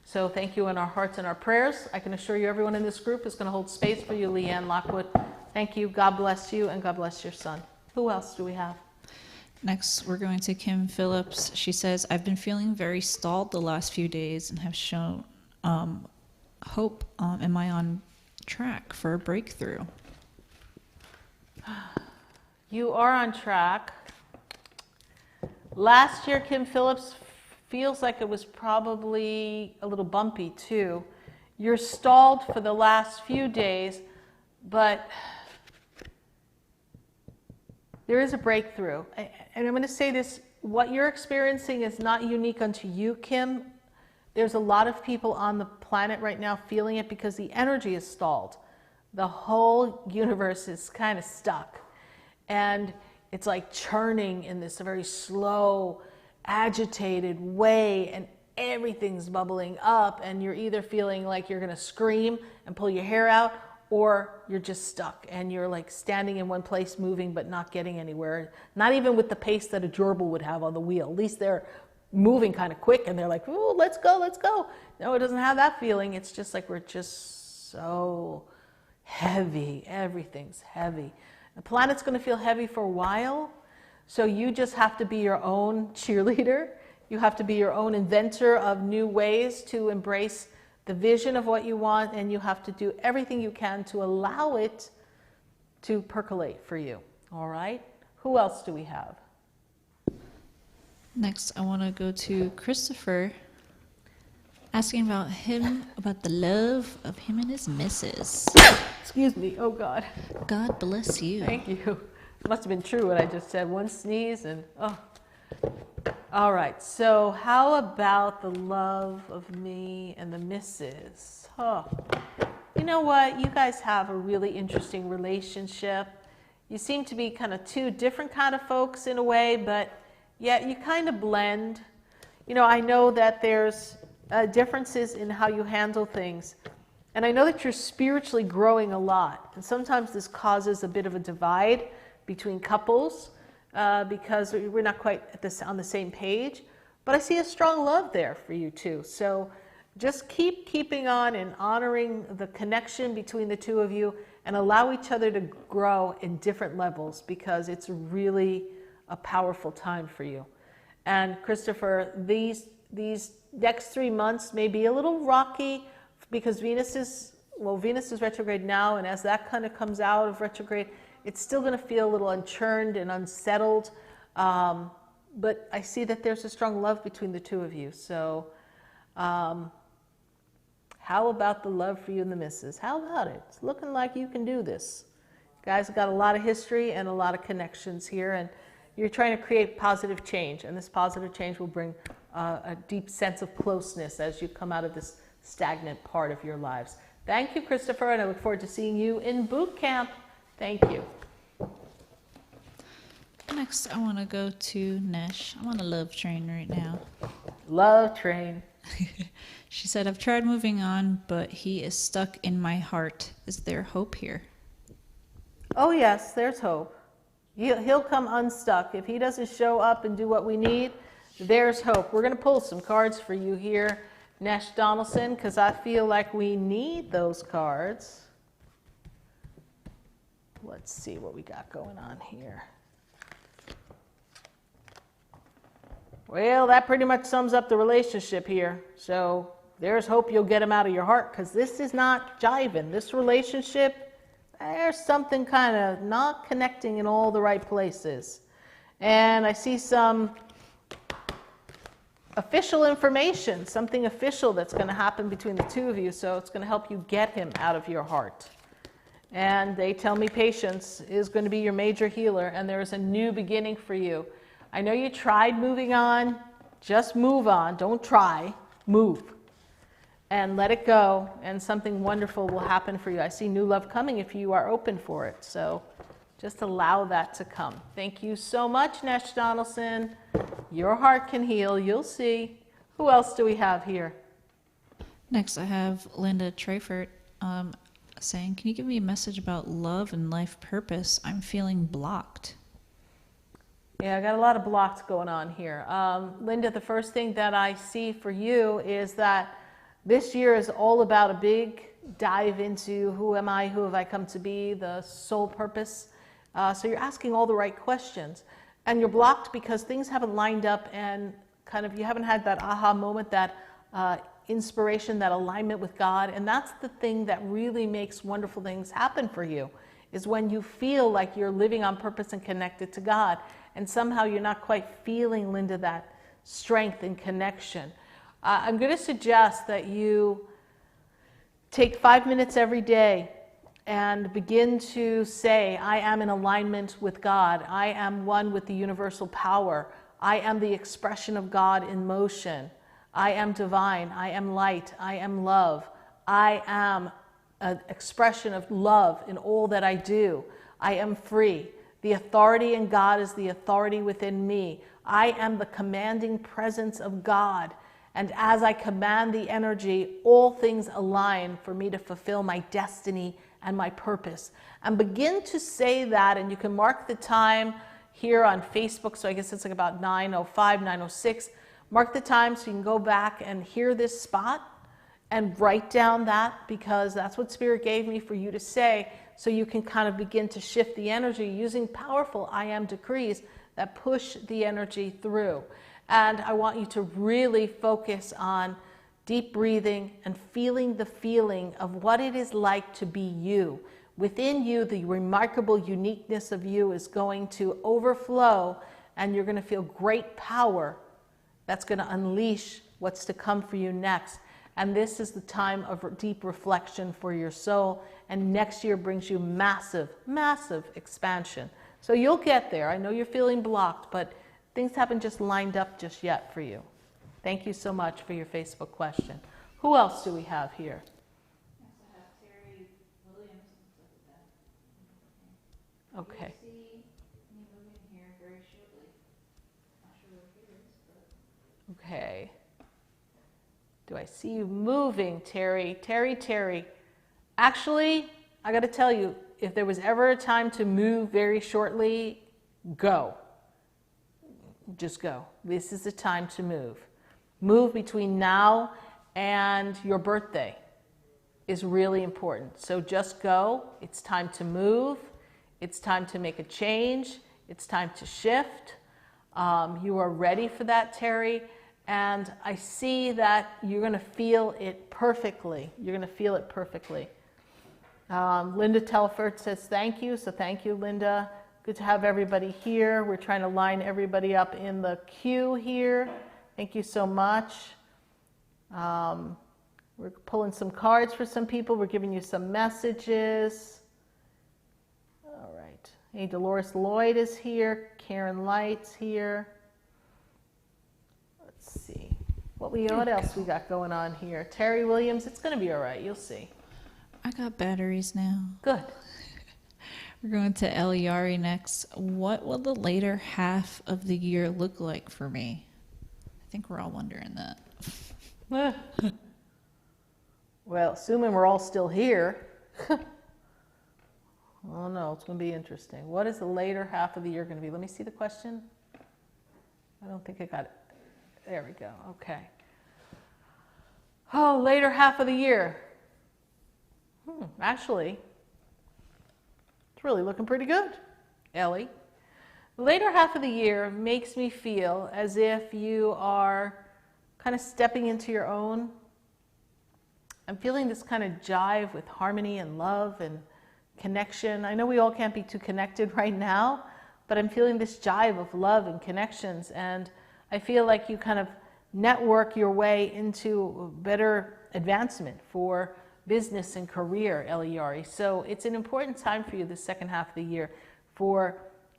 A: So thank you in our hearts and our prayers. I can assure you everyone in this group is going to hold space for you, Leanne Lockwood. Thank you. God bless you, and God bless your son. Who else do we have?
B: Next, we're going to Kim Phillips. She says, I've been feeling very stalled the last few days and have shown hope. Am I on track for a breakthrough?
A: You are on track. Last year, Kim Phillips, feels like it was probably a little bumpy too. You're stalled for the last few days, but there is a breakthrough. And I'm going to say this, what you're experiencing is not unique unto you, Kim. There's a lot of people on the planet right now feeling it, because the energy is stalled. The whole universe is kind of stuck. And it's like churning in this very slow, agitated way, and everything's bubbling up, and you're either feeling like you're going to scream and pull your hair out, or you're just stuck and you're like standing in one place moving but not getting anywhere, not even with the pace that a gerbil would have on the wheel. At least they're moving kind of quick and they're like, oh, let's go. No, it doesn't have that feeling. It's just like we're just so heavy. Everything's heavy. The planet's going to feel heavy for a while, so you just have to be your own cheerleader. You have to be your own inventor of new ways to embrace the vision of what you want, and you have to do everything you can to allow it to percolate for you. All right? Who else do we have?
B: Next, I want to go to Christopher, asking about the love of him and his missus.
A: Excuse me. Oh, God.
B: God bless you.
A: Thank you. It must have been true what I just said. One sneeze and, oh. All right. So how about the love of me and the missus? Oh. You know what? You guys have a really interesting relationship. You seem to be kind of two different kind of folks in a way, but yet you kind of blend. You know, I know that there's differences in how you handle things. And I know that you're spiritually growing a lot. And sometimes this causes a bit of a divide between couples because we're not quite on the same page. But I see a strong love there for you too. So just keeping on and honoring the connection between the two of you and allow each other to grow in different levels because it's really a powerful time for you. And Christopher, these next 3 months may be a little rocky because Venus is retrograde now, and as that kind of comes out of retrograde, it's still going to feel a little unchurned and unsettled. But I see that there's a strong love between the two of you. So how about the love for you and the missus? How about it? It's looking like you can do this. You guys have got a lot of history and a lot of connections here, and you're trying to create positive change, and this positive change will bring a deep sense of closeness as you come out of this stagnant part of your lives. Thank you, Christopher, and I look forward to seeing you in boot camp. Thank you.
B: Next, I want to go to Nesh. I'm on a love train right now.
A: Love train.
B: She said, I've tried moving on, but he is stuck in my heart. Is there hope here?
A: Oh, yes, there's hope. He'll come unstuck. If he doesn't show up and do what we need, there's hope. We're going to pull some cards for you here, Nesh Donaldson, because I feel like we need those cards. Let's see what we got going on here. Well, that pretty much sums up the relationship here. So there's hope you'll get him out of your heart because this is not jiving. This relationship, there's something kind of not connecting in all the right places. And I see some official information, something official that's going to happen between the two of you. So it's going to help you get him out of your heart. And they tell me patience is going to be your major healer, and there is a new beginning for you. I know you tried moving on. Just move on. Don't try. Move. And let it go, and something wonderful will happen for you. I see new love coming if you are open for it. So just allow that to come. Thank you so much, Nesh Donaldson. Your heart can heal. You'll see. Who else do we have here?
B: Next, I have Linda Trafford saying, can you give me a message about love and life purpose? I'm feeling blocked.
A: Yeah, I got a lot of blocks going on here. Linda, the first thing that I see for you is that this year is all about a big dive into who am I, who have I come to be, the soul purpose. So you're asking all the right questions. And you're blocked because things haven't lined up and kind of you haven't had that aha moment, that inspiration, that alignment with God. And that's the thing that really makes wonderful things happen for you, is when you feel like you're living on purpose and connected to God. And somehow you're not quite feeling, Linda, that strength and connection. I'm going to suggest that you take 5 minutes every day and begin to say, I am in alignment with God. I am one with the universal power. I am the expression of God in motion. I am divine. I am light. I am love. I am an expression of love in all that I do. I am free. The authority in God is the authority within me. I am the commanding presence of God. And as I command the energy, all things align for me to fulfill my destiny and my purpose. And begin to say that, and you can mark the time here on Facebook. So I guess it's like about 9:05, 9:06. Mark the time so you can go back and hear this spot and write down that, because that's what Spirit gave me for you to say, so you can kind of begin to shift the energy using powerful I am decrees that push the energy through. And I want you to really focus on deep breathing and feeling the feeling of what it is like to be you. Within you, the remarkable uniqueness of you is going to overflow, and you're going to feel great power that's going to unleash what's to come for you next. And this is the time of deep reflection for your soul. And next year brings you massive, massive expansion. So you'll get there. I know you're feeling blocked, but things haven't just lined up just yet for you. Thank you so much for your Facebook question. Who else do we have here? Okay.
B: You see me moving here very shortly. Not sure what it is, but...
A: Okay. Do I see you moving, Terry? Terry. Actually, I got to tell you, if there was ever a time to move very shortly, go. Just go. This is the time to move. Move between now and your birthday is really important. So just go. It's time to move. It's time to make a change. It's time to shift. You are ready for that, Terry. And I see that you're going to feel it perfectly. You're going to feel it perfectly. Linda Telford says thank you. So thank you, Linda. Good to have everybody here. We're trying to line everybody up in the queue here. Thank you so much. We're pulling some cards for some people. We're giving you some messages. All right. Hey, Dolores Lloyd is here. Karen Light's here. Let's see. What else we got going on here? Terry Williams, it's going to be all right. You'll see.
B: I got batteries now.
A: Good.
B: We're going to Eliari next. What will the later half of the year look like for me? I think we're all wondering that.
A: Well, assuming we're all still here. Oh no, it's going to be interesting. What is the later half of the year going to be? Let me see the question. I don't think I got it. There we go. Okay. Oh, later half of the year. Actually, it's really looking pretty good, Ellie. The later half of the year makes me feel as if you are kind of stepping into your own. I'm feeling this kind of jive with harmony and love and connection. I know we all can't be too connected right now, but I'm feeling this jive of love and connections, and I feel like you kind of network your way into better advancement for business and career, Eliari. So it's an important time for you the second half of the year for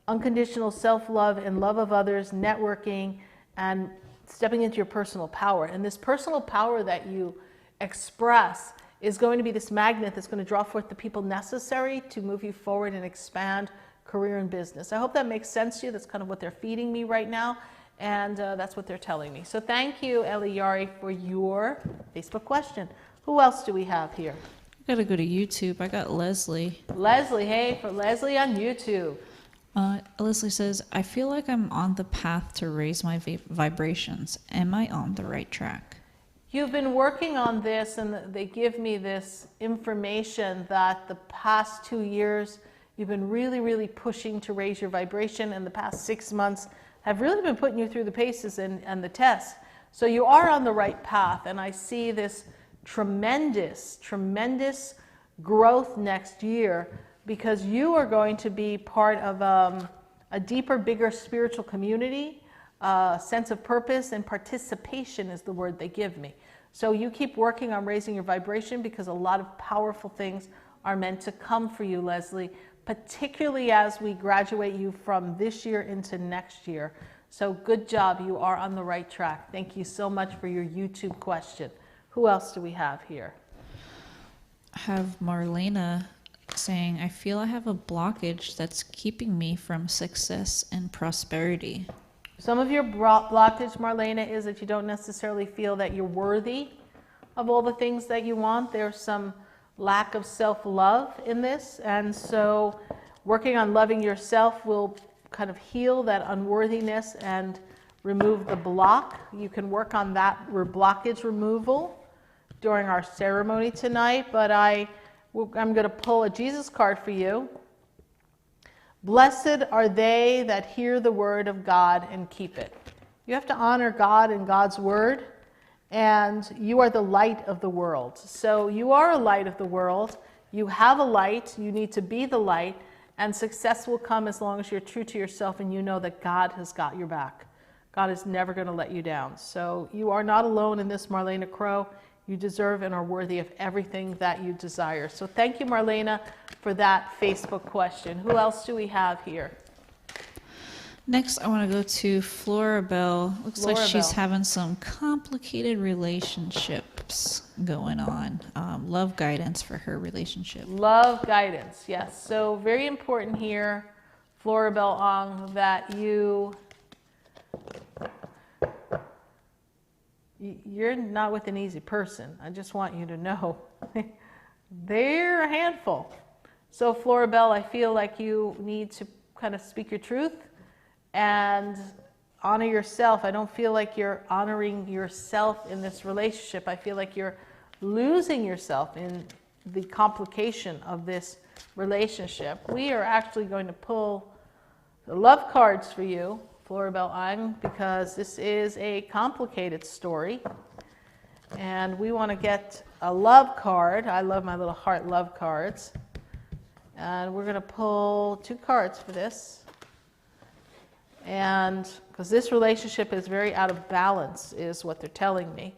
A: unconditional self-love and love of others, networking, and stepping into your personal power. And this personal power that you express is going to be this magnet that's going to draw forth the people necessary to move you forward and expand career and business. I hope that makes sense to you. That's kind of what they're feeding me right now, and that's what they're telling me. So thank you, Eliari, for your Facebook question. Who else do we have here?
B: I gotta go to YouTube. I got Leslie.
A: Leslie, hey, for Leslie on YouTube.
B: Leslie says, I feel like I'm on the path to raise my vibrations. Am I on the right track?
A: You've been working on this, and they give me this information that the past 2 years you've been really, really pushing to raise your vibration, and the past 6 months have really been putting you through the paces and the tests. So you are on the right path, and I see this tremendous growth next year, because you are going to be part of a deeper, bigger spiritual community. Sense of purpose and participation is the word they give me. So you keep working on raising your vibration, because a lot of powerful things are meant to come for you, Leslie, particularly as we graduate you from this year into next year. So good job. You are on the right track. Thank you so much for your YouTube question. Who else do we have here?
B: I have Marlena saying, I feel I have a blockage that's keeping me from success and prosperity.
A: Some of your blockage, Marlena, is that you don't necessarily feel that you're worthy of all the things that you want. There's some lack of self-love in this, and so working on loving yourself will kind of heal that unworthiness and remove the block. You can work on that blockage removal during our ceremony tonight, but I'm going to pull a Jesus card for you. Blessed are they that hear the word of God and keep it. You have to honor God and God's word, and you are the light of the world. So you are a light of the world. You have a light. You need to be the light, and success will come as long as you're true to yourself and you know that God has got your back. God is never going to let you down. So you are not alone in this, Marlena Crow. You deserve and are worthy of everything that you desire. So thank you, Marlena, for that Facebook question. Who else do we have here?
B: Next, I want to go to Florabelle. Looks like she's
A: Florabelle.
B: having some complicated relationships going on. Love guidance for her relationship.
A: Love guidance, yes. So very important here, Florabelle Ong, that you're not with an easy person. I just want you to know. They're a handful. So Florabelle, I feel like you need to kind of speak your truth and honor yourself. I don't feel like you're honoring yourself in this relationship. I feel like you're losing yourself in the complication of this relationship. We are actually going to pull the love cards for you, Florabelle Ong, because this is a complicated story. And we want to get a love card. I love my little heart love cards. And we're going to pull 2 cards for this. And because this relationship is very out of balance, is what they're telling me.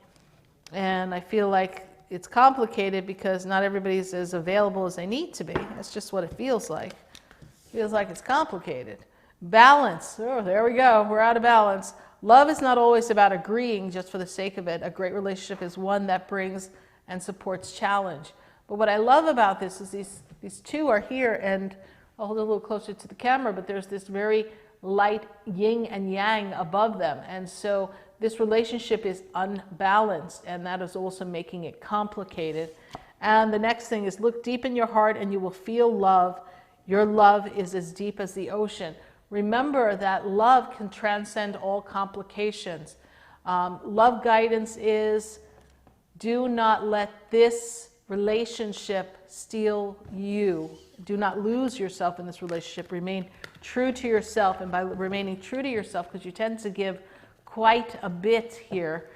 A: And I feel like it's complicated because not everybody's as available as they need to be. That's just what it feels like. It feels like it's complicated. Balance. Oh, there we go. We're out of balance. Love is not always about agreeing just for the sake of it. A great relationship is one that brings and supports challenge. But what I love about this is these 2 are here, and I'll hold it a little closer to the camera, but there's this very light yin and yang above them. And so this relationship is unbalanced, and that is also making it complicated. And the next thing is look deep in your heart and you will feel love. Your love is as deep as the ocean. Remember that love can transcend all complications. Love guidance is do not let this relationship steal you. Do not lose yourself in this relationship. Remain true to yourself, and by remaining true to yourself, because you tend to give quite a bit here,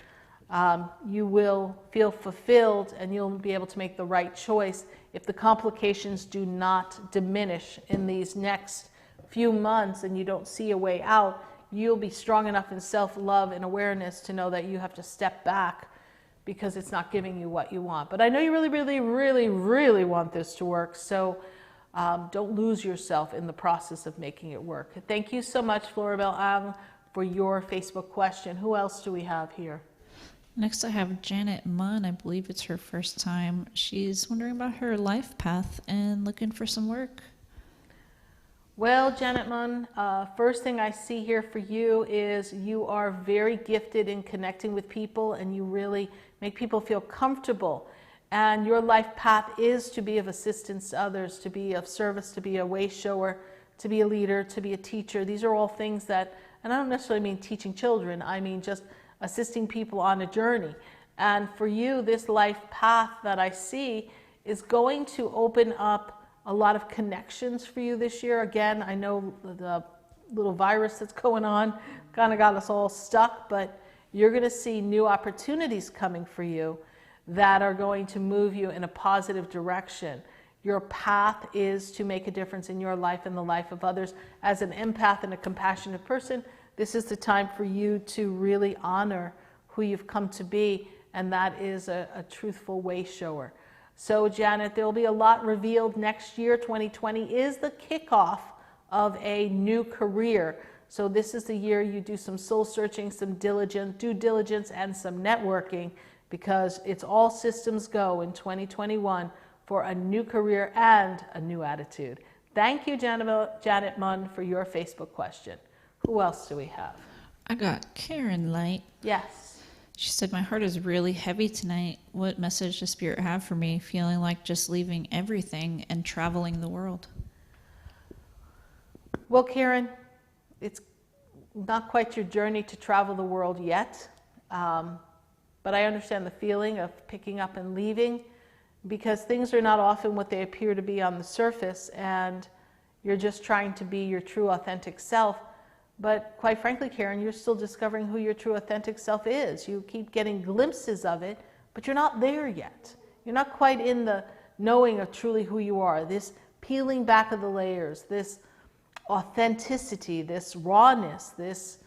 A: you will feel fulfilled and you'll be able to make the right choice. If the complications do not diminish in these next few months and you don't see a way out, you'll be strong enough in self-love and awareness to know that you have to step back because it's not giving you what you want. But I know you really, really, really, really want this to work, so don't lose yourself in the process of making it work. Thank you so much, Florabelle Ong, for your Facebook question. Who else do we have here?
B: Next, I have Janet Munn. I believe it's her first time. She's wondering about her life path and looking for some work.
A: Well, Janet Munn, first thing I see here for you is you are very gifted in connecting with people, and you really make people feel comfortable. And your life path is to be of assistance to others, to be of service, to be a way shower, to be a leader, to be a teacher. These are all things that, and I don't necessarily mean teaching children, I mean just assisting people on a journey. And for you, this life path that I see is going to open up a lot of connections for you this year. Again, I know the little virus that's going on kind of got us all stuck, but you're going to see new opportunities coming for you that are going to move you in a positive direction. Your path is to make a difference in your life and the life of others. As an empath and a compassionate person, this is the time for you to really honor who you've come to be, and that is a truthful way shower. So Janet, there will be a lot revealed next year. 2020 is the kickoff of a new career. So this is the year you do some soul searching, some due diligence, and some networking, because it's all systems go in 2021 for a new career and a new attitude. Thank you, Janet Munn, for your Facebook question. Who else do we have?
B: I got Karen Light.
A: Yes.
B: She said, my heart is really heavy tonight. What message does Spirit have for me? Feeling like just leaving everything and traveling the world.
A: Well, Karen, it's not quite your journey to travel the world yet. But I understand the feeling of picking up and leaving, because things are not often what they appear to be on the surface, and you're just trying to be your true authentic self. But quite frankly, Karen, you're still discovering who your true authentic self is. You keep getting glimpses of it, but you're not there yet. You're not quite in the knowing of truly who you are, this peeling back of the layers, this authenticity, this rawness, this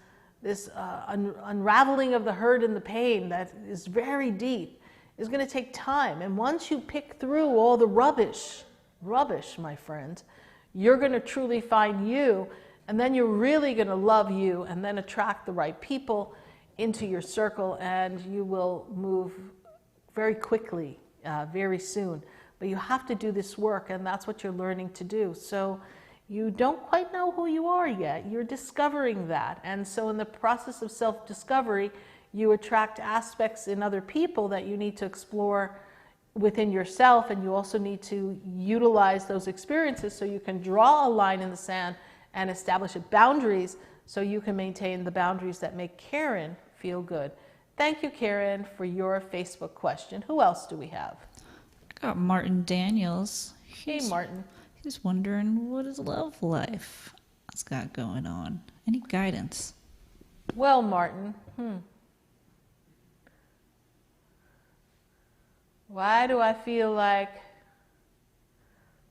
A: unraveling of the hurt and the pain that is very deep is going to take time. And once you pick through all the rubbish, my friend, you're going to truly find you. And then you're really going to love you and then attract the right people into your circle, and you will move very quickly, very soon. But you have to do this work, and that's what you're learning to do. So you don't quite know who you are yet. You're discovering that. And so in the process of self-discovery, you attract aspects in other people that you need to explore within yourself, and you also need to utilize those experiences so you can draw a line in the sand and establish boundaries so you can maintain the boundaries that make Karen feel good. Thank you, Karen, for your Facebook question. Who else do we have?
B: I got Martin Daniels.
A: Hey, Martin.
B: He's wondering, what is love life? What's got going on? Any guidance?
A: Well, Martin, why do I feel like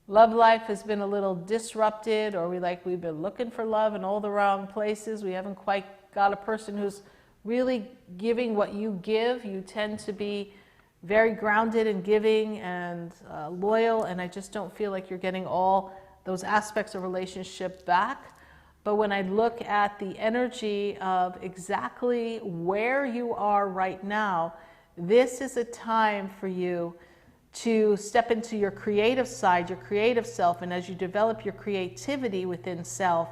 A: love life has been a little disrupted, or we've been looking for love in all the wrong places? We haven't quite got a person who's really giving what you give. You tend to be very grounded and giving and loyal, and I just don't feel like you're getting all those aspects of relationship back. But when I look at the energy of exactly where you are right now, this is a time for you to step into your creative side, your creative self, and as you develop your creativity within self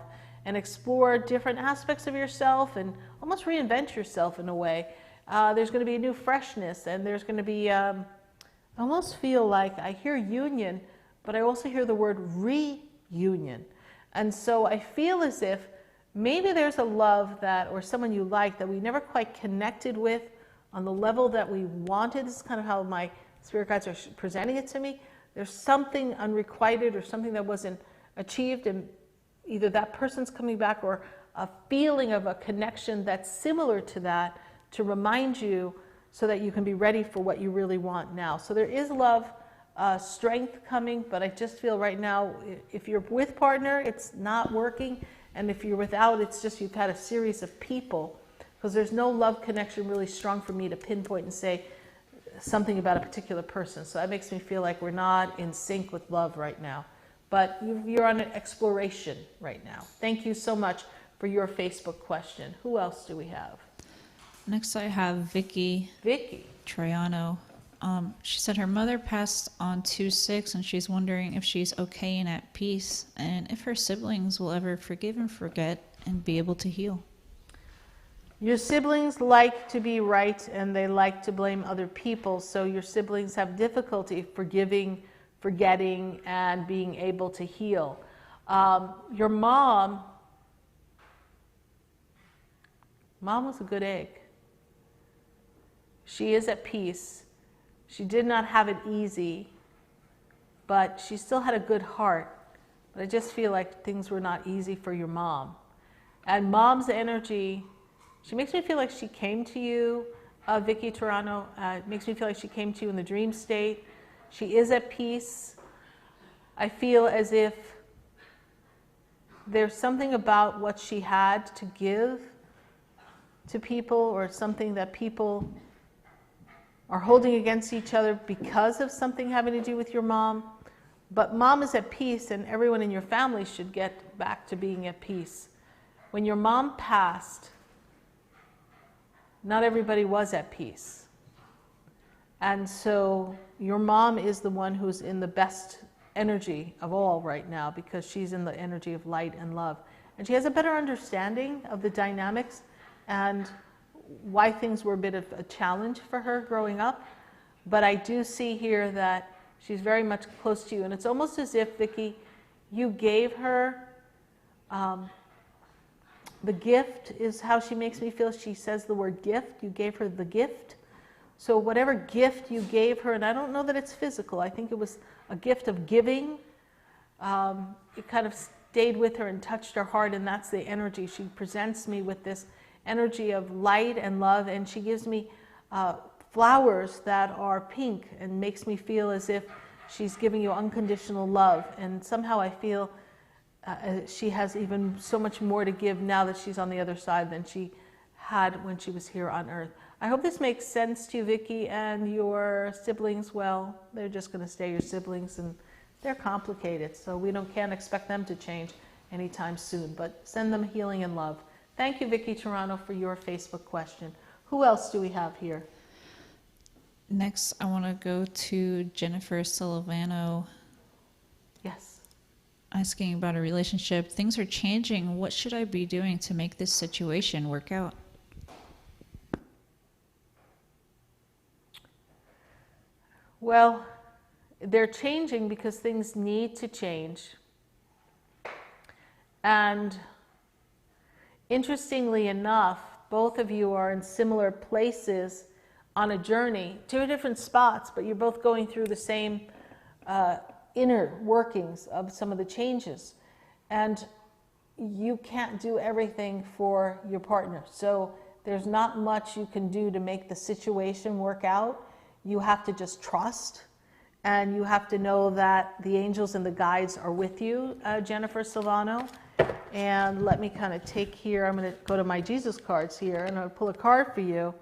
A: and explore different aspects of yourself and almost reinvent yourself in a way, there's going to be a new freshness, and there's going to be, I almost feel like I hear union, but I also hear the word reunion. And so I feel as if maybe there's a love that, or someone you like that we never quite connected with on the level that we wanted. This is kind of how my spirit guides are presenting it to me. There's something unrequited or something that wasn't achieved, and either that person's coming back or a feeling of a connection that's similar to that to remind you so that you can be ready for what you really want now. So there is love, strength coming, but I just feel right now, if you're with partner, it's not working. And if you're without, it's just you've had a series of people, because there's no love connection really strong for me to pinpoint and say something about a particular person. So that makes me feel like we're not in sync with love right now. But you're on an exploration right now. Thank you so much for your Facebook question. Who else do we have?
B: Next I have Vicky.
A: Vicky.
B: Troiano. She said her mother passed on 2/6, and she's wondering if she's okay and at peace, and if her siblings will ever forgive and forget and be able to heal.
A: Your siblings like to be right, and they like to blame other people, so your siblings have difficulty forgiving, forgetting, and being able to heal. Your mom was a good egg. She is at peace. She did not have it easy, but she still had a good heart. But I just feel like things were not easy for your mom. And mom's energy, she makes me feel like she came to you, Vicky Toronto. It makes me feel like she came to you in the dream state. She is at peace. I feel as if there's something about what she had to give to people, or something that people are holding against each other because of something having to do with your mom. But mom is at peace, and everyone in your family should get back to being at peace. When your mom passed, not everybody was at peace. And so your mom is the one who's in the best energy of all right now, because she's in the energy of light and love. And she has a better understanding of the dynamics and why things were a bit of a challenge for her growing up. But I do see here that she's very much close to you. And it's almost as if, Vicky, you gave her the gift, is how she makes me feel. She says the word gift. You gave her the gift. So whatever gift you gave her, and I don't know that it's physical. I think it was a gift of giving. It kind of stayed with her and touched her heart, and that's the energy. She presents me with this energy of light and love, and she gives me flowers that are pink and makes me feel as if she's giving you unconditional love. And somehow I feel she has even so much more to give now that she's on the other side than she had when she was here on earth. I hope this makes sense to you, Vicky. And your siblings, well, they're just going to stay your siblings, and they're complicated, so can't expect them to change. anytime soon, but send them healing and love. Thank you, Vicky Toronto, for your Facebook question. Who else do we have here?
B: Next, I want to go to Jennifer Sullivan,
A: Yes.
B: asking about a relationship. Things are changing. What should I be doing to make this situation work out?
A: Well, they're changing because things need to change. And interestingly enough, both of you are in similar places on a journey, two different spots, but you're both going through the same inner workings of some of the changes. And you can't do everything for your partner. So there's not much you can do to make the situation work out. You have to just trust, and you have to know that the angels and the guides are with you, Jennifer Silvano. And let me kind of take here, I'm going to go to my Jesus cards here, and I'll pull a card for you.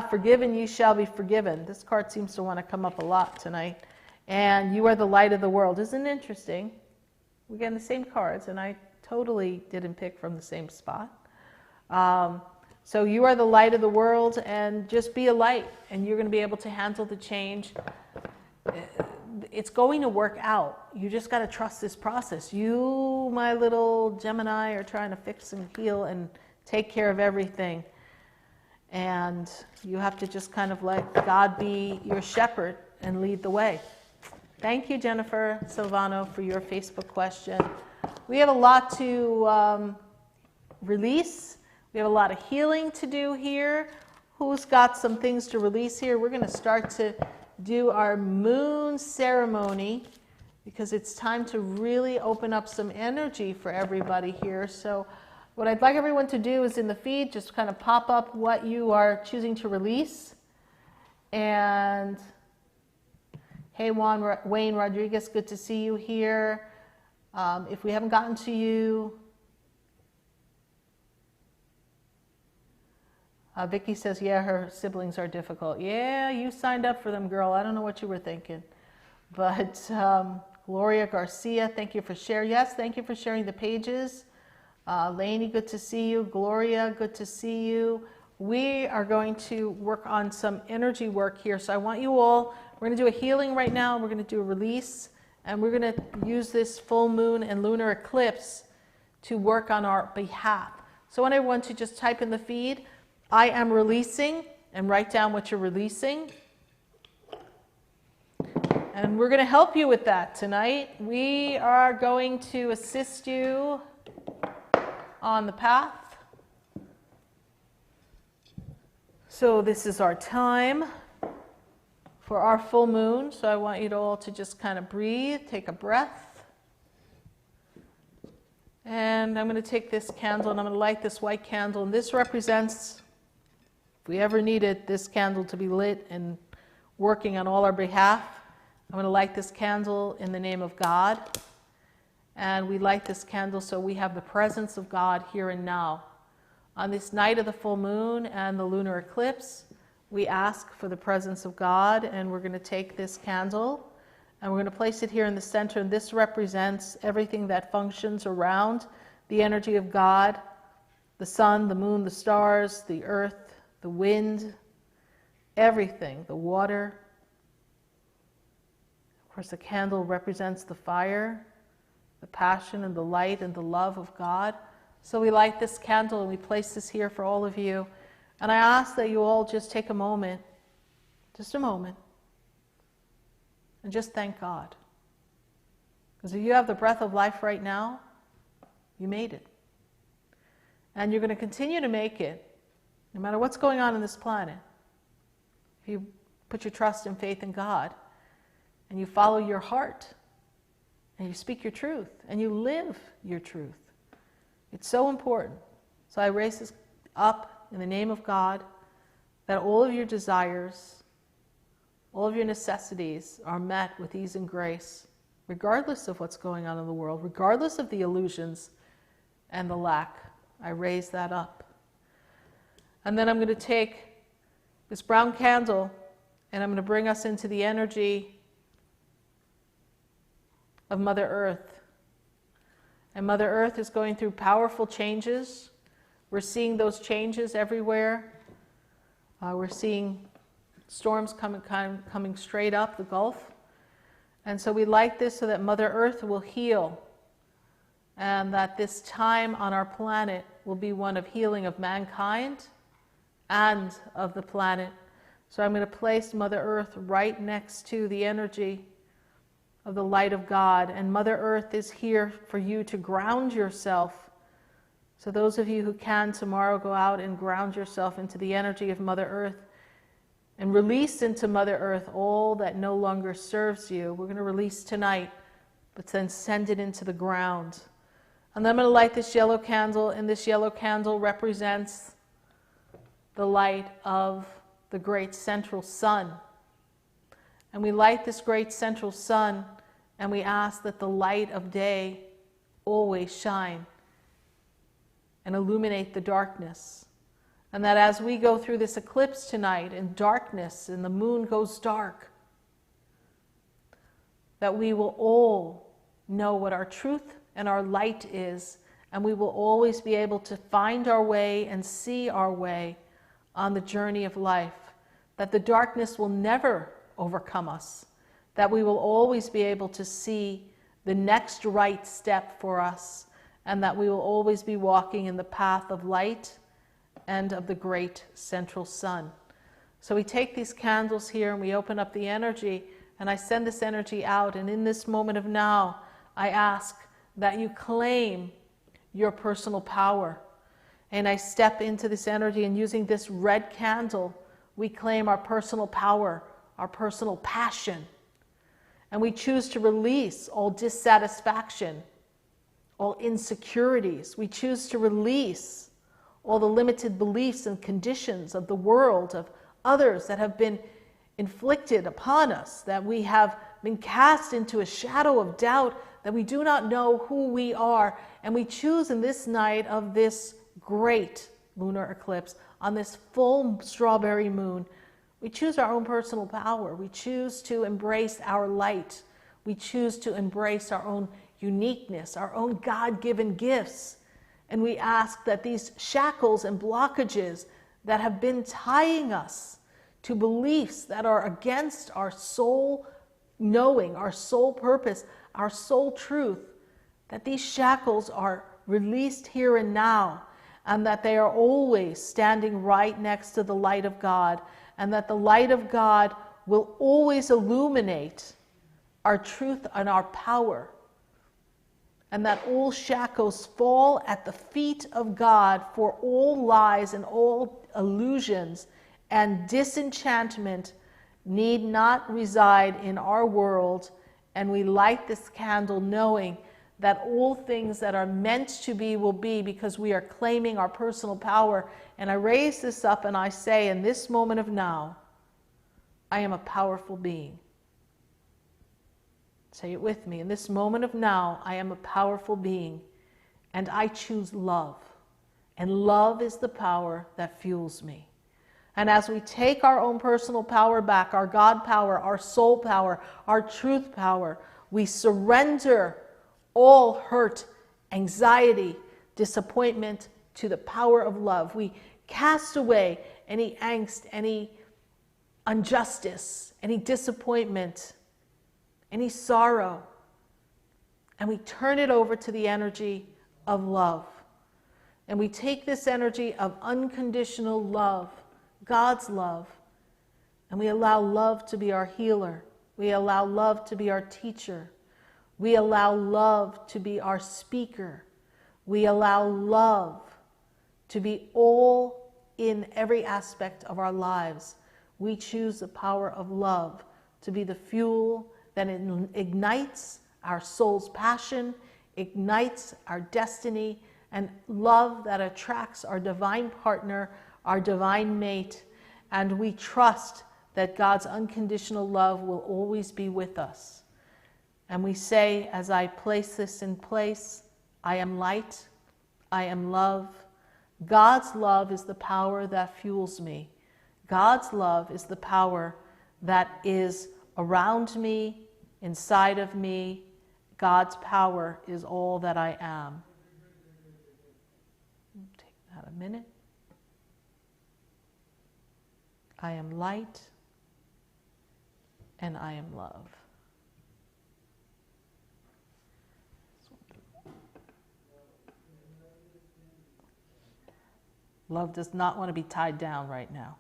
A: Forgiven, you shall be forgiven. This card seems to want to come up a lot tonight. And you are the light of the world. Isn't it interesting? We're getting the same cards, and I totally didn't pick from the same spot. So you are the light of the world, and just be a light, and you're going to be able to handle the change. It's going to work out. You just got to trust this process. You, my little Gemini, are trying to fix and heal and take care of everything. And you have to just kind of let God be your shepherd and lead the way. Thank you, Jennifer Silvano, for your Facebook question. We have a lot to release. We have a lot of healing to do here. Who's got some things to release here? We're going to start to do our moon ceremony because it's time to really open up some energy for everybody here. So what I'd like everyone to do is in the feed, just kind of pop up what you are choosing to release. And hey, Wayne Rodriguez, good to see you here. If we haven't gotten to you, Vicky says, yeah, her siblings are difficult. Yeah, you signed up for them, girl. I don't know what you were thinking. But Gloria Garcia, thank you for sharing. Yes, thank you for sharing the pages. Lainey, good to see you. Gloria, good to see you. We are going to work on some energy work here. So I want you all, we're going to do a healing right now. We're going to do a release. And we're going to use this full moon and lunar eclipse to work on our behalf. So I want everyone to just type in the feed, I am releasing, and write down what you're releasing. And we're going to help you with that tonight. We are going to assist you on the path. So this is our time for our full moon. So I want you to all to just kind of breathe, take a breath. And I'm going to take this candle and I'm going to light this white candle. And this represents, if we ever needed this candle to be lit and working on all our behalf, I'm going to light this candle in the name of God. And we light this candle so we have the presence of God here and now. On this night of the full moon and the lunar eclipse, we ask for the presence of God, and we're going to take this candle and we're going to place it here in the center. And this represents everything that functions around the energy of God, the sun, the moon, the stars, the earth, the wind, everything, the water. Of course, the candle represents the fire, the passion and the light and the love of God. So we light this candle and we place this here for all of you. And I ask that you all just take a moment, just a moment, and just thank God. Because if you have the breath of life right now, you made it. And you're going to continue to make it, no matter what's going on this planet. If you put your trust and faith in God, and you follow your heart, and you speak your truth, and you live your truth. It's so important. So I raise this up in the name of God, that all of your desires, all of your necessities are met with ease and grace, regardless of what's going on in the world, regardless of the illusions and the lack. I raise that up. And then I'm going to take this brown candle and I'm going to bring us into the energy of Mother Earth. And Mother Earth is going through powerful changes. We're seeing those changes everywhere. We're seeing storms coming straight up the Gulf. And so we light this so that Mother Earth will heal, and that this time on our planet will be one of healing of mankind and of the planet. So I'm going to place Mother Earth right next to the energy of the light of God. And Mother Earth is here for you to ground yourself. So those of you who can tomorrow, go out and ground yourself into the energy of Mother Earth and release into Mother Earth all that no longer serves you. We're going to release tonight, but then send it into the ground. And then I'm going to light this yellow candle, and this yellow candle represents the light of the great central sun. And we light this great central sun, and we ask that the light of day always shine and illuminate the darkness. And that as we go through this eclipse tonight in darkness and the moon goes dark, that we will all know what our truth and our light is, and we will always be able to find our way and see our way on the journey of life. That the darkness will never overcome us, that we will always be able to see the next right step for us, and that we will always be walking in the path of light and of the great central sun. So we take these candles here and we open up the energy, and I send this energy out, and in this moment of now, I ask that you claim your personal power. And I step into this energy, and using this red candle, we claim our personal power, our personal passion. And we choose to release all dissatisfaction, all insecurities. We choose to release all the limited beliefs and conditions of the world, of others that have been inflicted upon us, that we have been cast into a shadow of doubt, that we do not know who we are. And we choose in this night of this great lunar eclipse, on this full strawberry moon, we choose our own personal power. We choose to embrace our light. We choose to embrace our own uniqueness, our own God-given gifts. And we ask that these shackles and blockages that have been tying us to beliefs that are against our soul knowing, our soul purpose, our soul truth, that these shackles are released here and now, and that they are always standing right next to the light of God, and that the light of God will always illuminate our truth and our power, and that all shackles fall at the feet of God, for all lies and all illusions and disenchantment need not reside in our world. And we light this candle knowing that all things that are meant to be will be, because we are claiming our personal power. And I raise this up and I say, in this moment of now, I am a powerful being. Say it with me. In this moment of now, I am a powerful being, and I choose love. And love is the power that fuels me. And as we take our own personal power back, our God power, our soul power, our truth power, we surrender all hurt, anxiety, disappointment to the power of love. We cast away any angst, any injustice, any disappointment, any sorrow, and we turn it over to the energy of love. And we take this energy of unconditional love, God's love, and we allow love to be our healer. We allow love to be our teacher. We allow love to be our speaker. We allow love to be all in every aspect of our lives. We choose the power of love to be the fuel that ignites our soul's passion, ignites our destiny, and love that attracts our divine partner, our divine mate. And we trust that God's unconditional love will always be with us. And we say, as I place this in place, I am light, I am love. God's love is the power that fuels me. God's love is the power that is around me, inside of me, God's power is all that I am. Take that a minute. I am light and I am love. Love does not want to be tied down right now.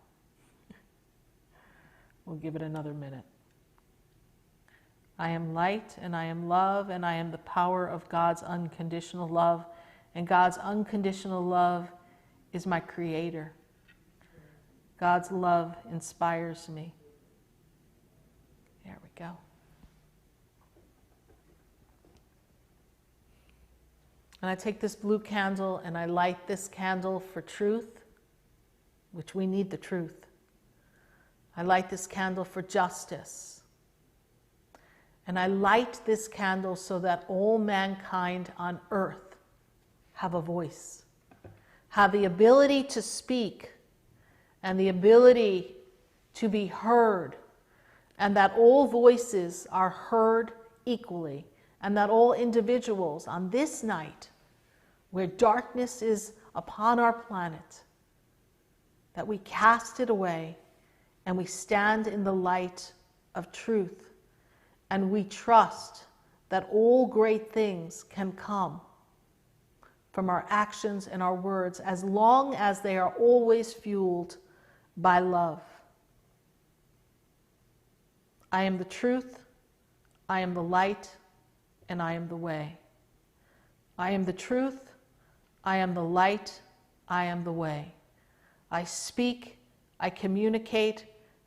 A: We'll give it another minute. I am light and I am love and I am the power of God's unconditional love. And God's unconditional love is my creator. God's love inspires me. There we go. And I take this blue candle and I light this candle for truth, which we need the truth. I light this candle for justice. And I light this candle so that all mankind on earth have a voice, have the ability to speak and the ability to be heard, and that all voices are heard equally, and that all individuals on this night, where darkness is upon our planet, that we cast it away and we stand in the light of truth, and we trust that all great things can come from our actions and our words as long as they are always fueled by love. I am the truth, I am the light, and I am the way. I am the truth, I am the light, I am the way. I speak, I communicate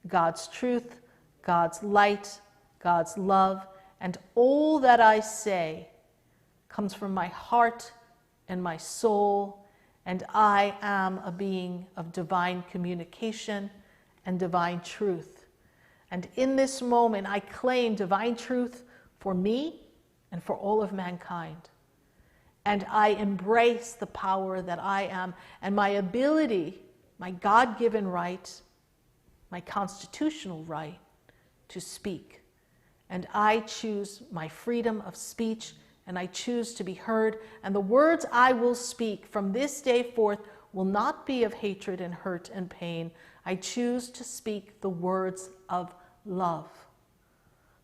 A: God's truth, God's light, God's love, and all that I say comes from my heart and my soul, and I am a being of divine communication and divine truth. And in this moment, I claim divine truth for me and for all of mankind. And I embrace the power that I am and my ability, my God-given right, my constitutional right to speak. And I choose my freedom of speech, and I choose to be heard. And the words I will speak from this day forth will not be of hatred and hurt and pain. I choose to speak the words of love.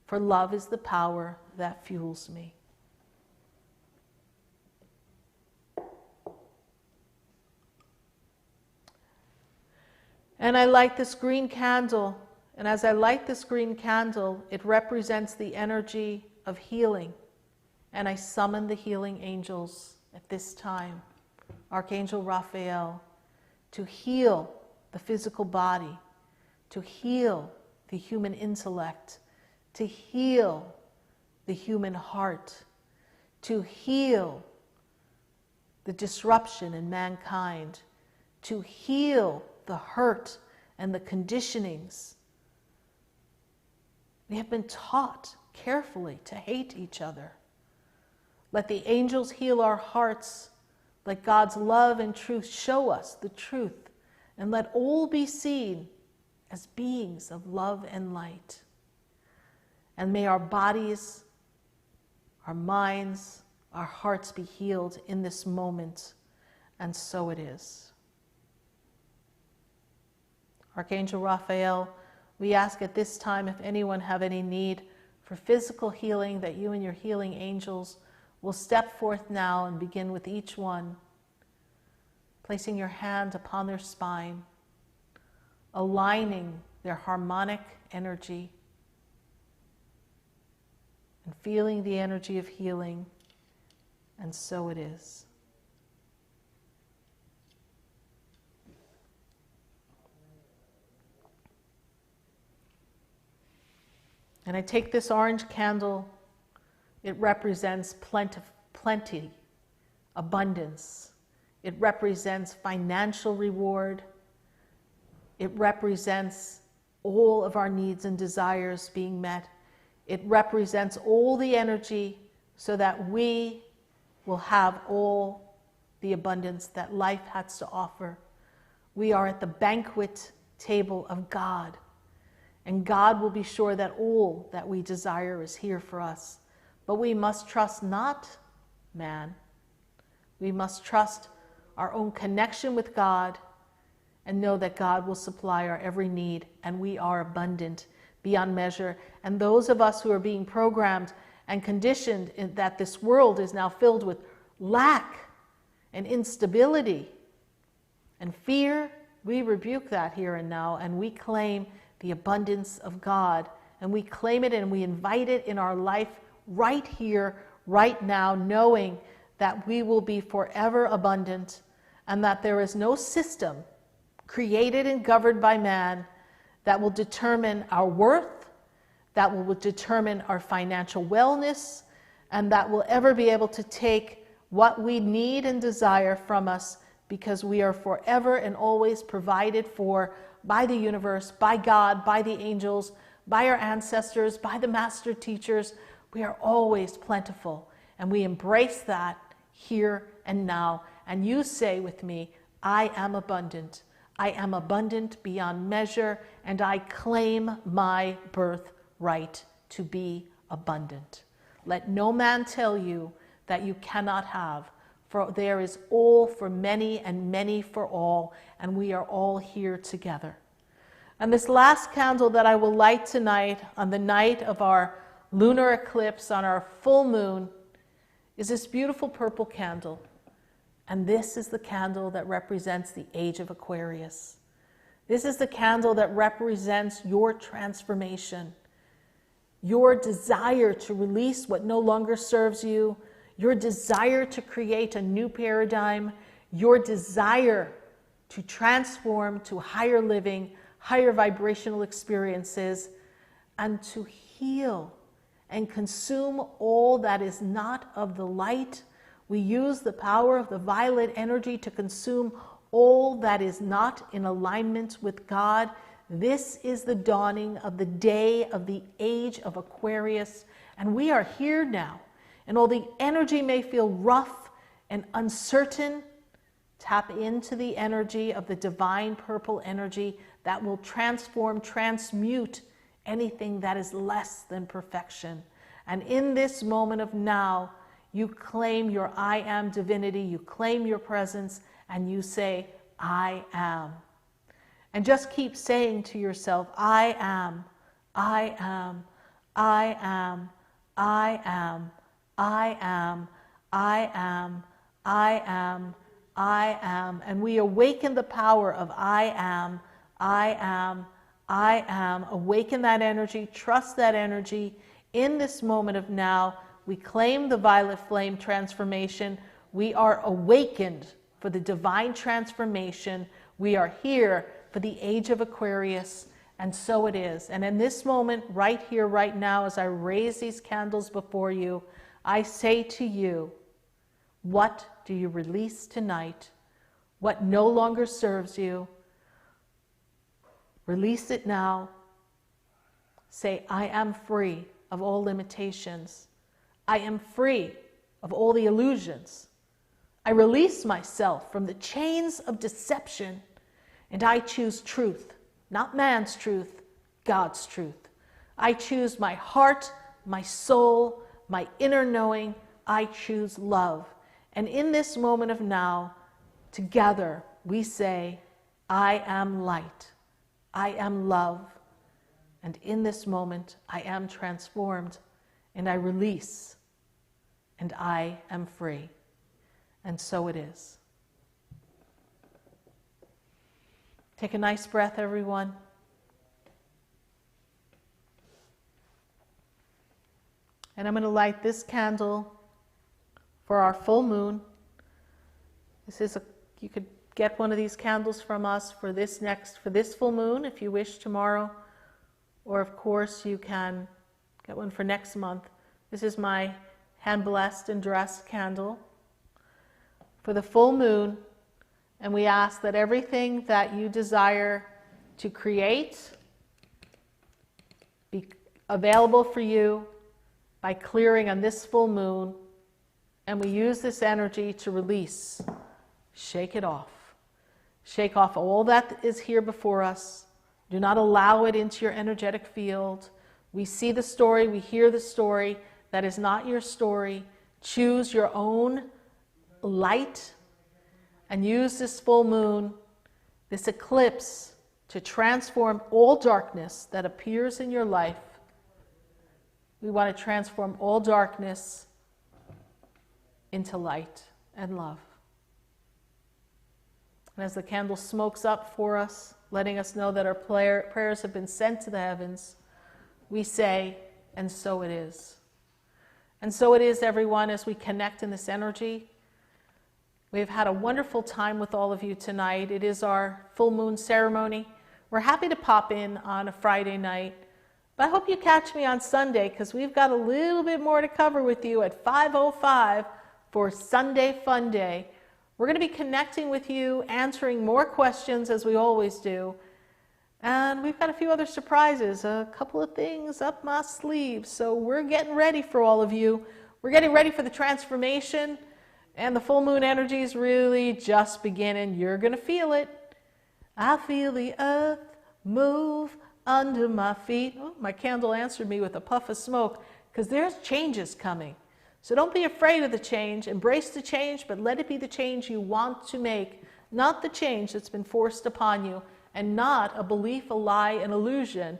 A: For love is the power that fuels me. And I light this green candle, and as I light this green candle, it represents the energy of healing. And I summon the healing angels at this time, Archangel Raphael, to heal the physical body, to heal the human intellect, to heal the human heart, to heal the disruption in mankind, to heal the hurt and the conditionings. We have been taught carefully to hate each other. Let the angels heal our hearts. Let God's love and truth show us the truth. And let all be seen as beings of love and light. And may our bodies, our minds, our hearts be healed in this moment. And so it is. Archangel Raphael, we ask at this time if anyone have any need for physical healing, that you and your healing angels will step forth now and begin with each one, placing your hand upon their spine, aligning their harmonic energy, and feeling the energy of healing, and so it is. And I take this orange candle. It represents plenty, abundance. It represents financial reward. It represents all of our needs and desires being met. It represents all the energy so that we will have all the abundance that life has to offer. We are at the banquet table of God. And God will be sure that all that we desire is here for us. But we must trust not man. We must trust our own connection with God and know that God will supply our every need, and we are abundant beyond measure. And those of us who are being programmed and conditioned in that this world is now filled with lack and instability and fear, we rebuke that here and now, and we claim the abundance of God, and we claim it and we invite it in our life right here, right now, knowing that we will be forever abundant, and that there is no system created and governed by man that will determine our worth, that will determine our financial wellness, and that will ever be able to take what we need and desire from us, because we are forever and always provided for by the universe, by God, by the angels, by our ancestors, by the master teachers. We are always plentiful, and we embrace that here and now. And you say with me, I am abundant. I am abundant beyond measure, and I claim my birthright to be abundant. Let no man tell you that you cannot have, for there is all for many and many for all, and we are all here together. And this last candle that I will light tonight, on the night of our lunar eclipse, on our full moon, is this beautiful purple candle. And this is the candle that represents the age of Aquarius. This is the candle that represents your transformation, your desire to release what no longer serves you, your desire to create a new paradigm, your desire to transform to higher living, higher vibrational experiences, and to heal and consume all that is not of the light. We use the power of the violet energy to consume all that is not in alignment with God. This is the dawning of the day of the age of Aquarius, and we are here now. And while the energy may feel rough and uncertain, tap into the energy of the divine purple energy that will transform, transmute anything that is less than perfection. And in this moment of now, you claim your I am divinity, you claim your presence, and you say, I am. And just keep saying to yourself, I am, I am, I am, I am, I am, I am, I am, I am. And we awaken the power of I am, I am, I am. Awaken that energy, trust that energy. In this moment of now, we claim the violet flame transformation. We are awakened for the divine transformation. We are here for the age of Aquarius, and so it is. And in this moment, right here, right now, as I raise these candles before you, I say to you, what do you release tonight? What no longer serves you? Release it now. Say, I am free of all limitations. I am free of all the illusions. I release myself from the chains of deception, and I choose truth, not man's truth, God's truth. I choose my heart, my soul, my inner knowing. I choose love. And in this moment of now, together we say, I am light. I am love. And in this moment, I am transformed, and I release, and I am free. And so it is. Take a nice breath, everyone. And I'm going to light this candle for our full moon. You could get one of these candles from us for this full moon if you wish tomorrow. Or of course you can get one for next month. This is my hand blessed and dressed candle for the full moon. And we ask that everything that you desire to create be available for you by clearing on this full moon. And we use this energy to release. Shake it off. Shake off all that is here before us. Do not allow it into your energetic field. We see the story, we hear the story. That is not your story. Choose your own light and use this full moon, this eclipse, to transform all darkness that appears in your life. We want to transform all darkness into light and love. And as the candle smokes up for us, letting us know that our prayers have been sent to the heavens, we say, and so it is. And so it is, everyone, as we connect in this energy. We've had a wonderful time with all of you tonight. It is our full moon ceremony. We're happy to pop in on a Friday night, but I hope you catch me on Sunday, because we've got a little bit more to cover with you at 5:05 for Sunday Fun Day. We're going to be connecting with you, answering more questions as we always do. And we've got a few other surprises, a couple of things up my sleeve. So we're getting ready for all of you. We're getting ready for the transformation, and the full moon energy is really just beginning. You're going to feel it. I feel the earth move under my feet. Oh, my candle answered me with a puff of smoke, because there's changes coming. So don't be afraid of the change. Embrace the change, but let it be the change you want to make, not the change that's been forced upon you, and not a belief, a lie, an illusion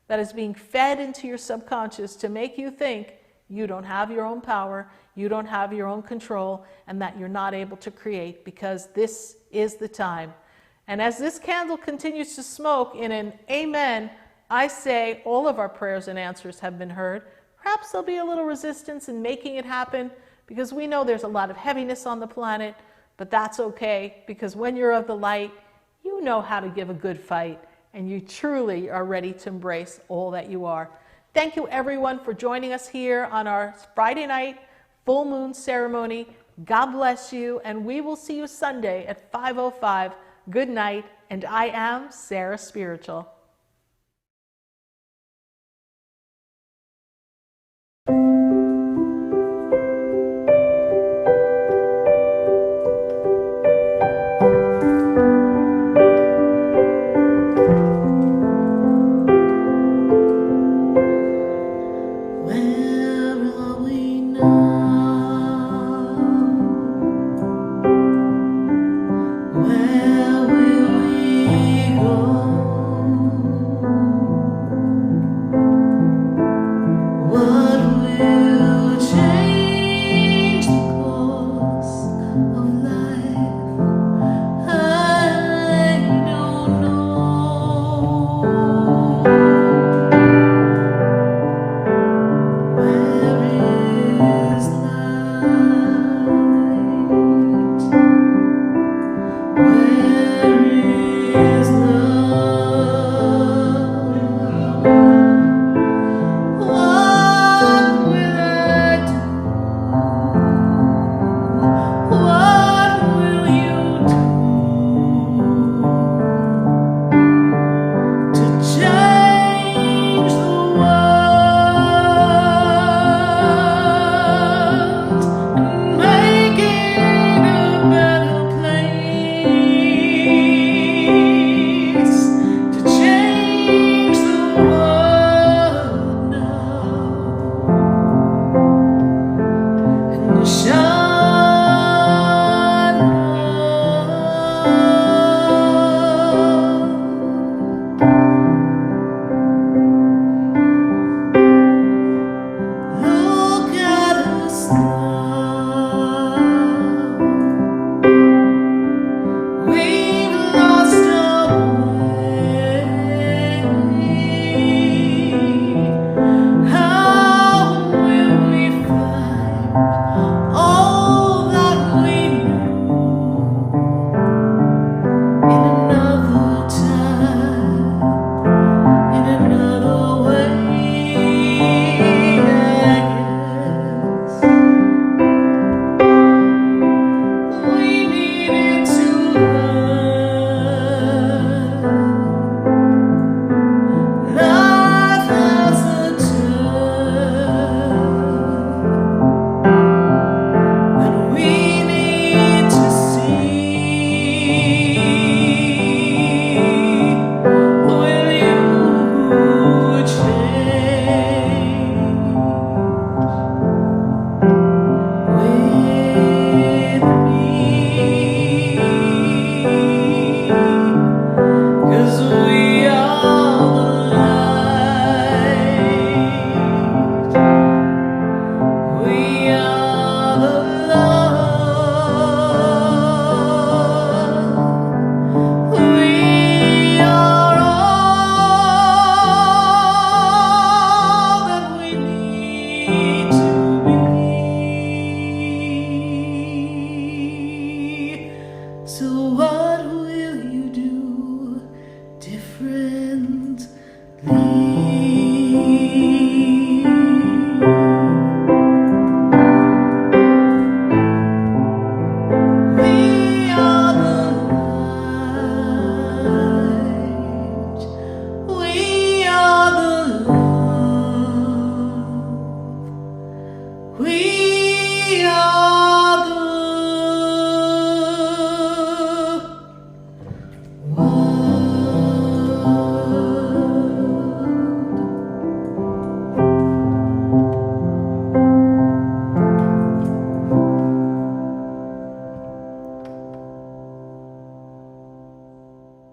A: that is being fed into your subconscious to make you think you don't have your own power, you don't have your own control, and that you're not able to create, because this is the time. And as this candle continues to smoke in an amen, I say all of our prayers and answers have been heard. Perhaps there'll be a little resistance in making it happen, because we know there's a lot of heaviness on the planet, but that's okay, because when you're of the light, you know how to give a good fight, and you truly are ready to embrace all that you are. Thank you, everyone, for joining us here on our Friday night full moon ceremony. God bless you, and we will see you Sunday at 5:05. Good night, and I am Sarah Spiritual.
C: Look at us now.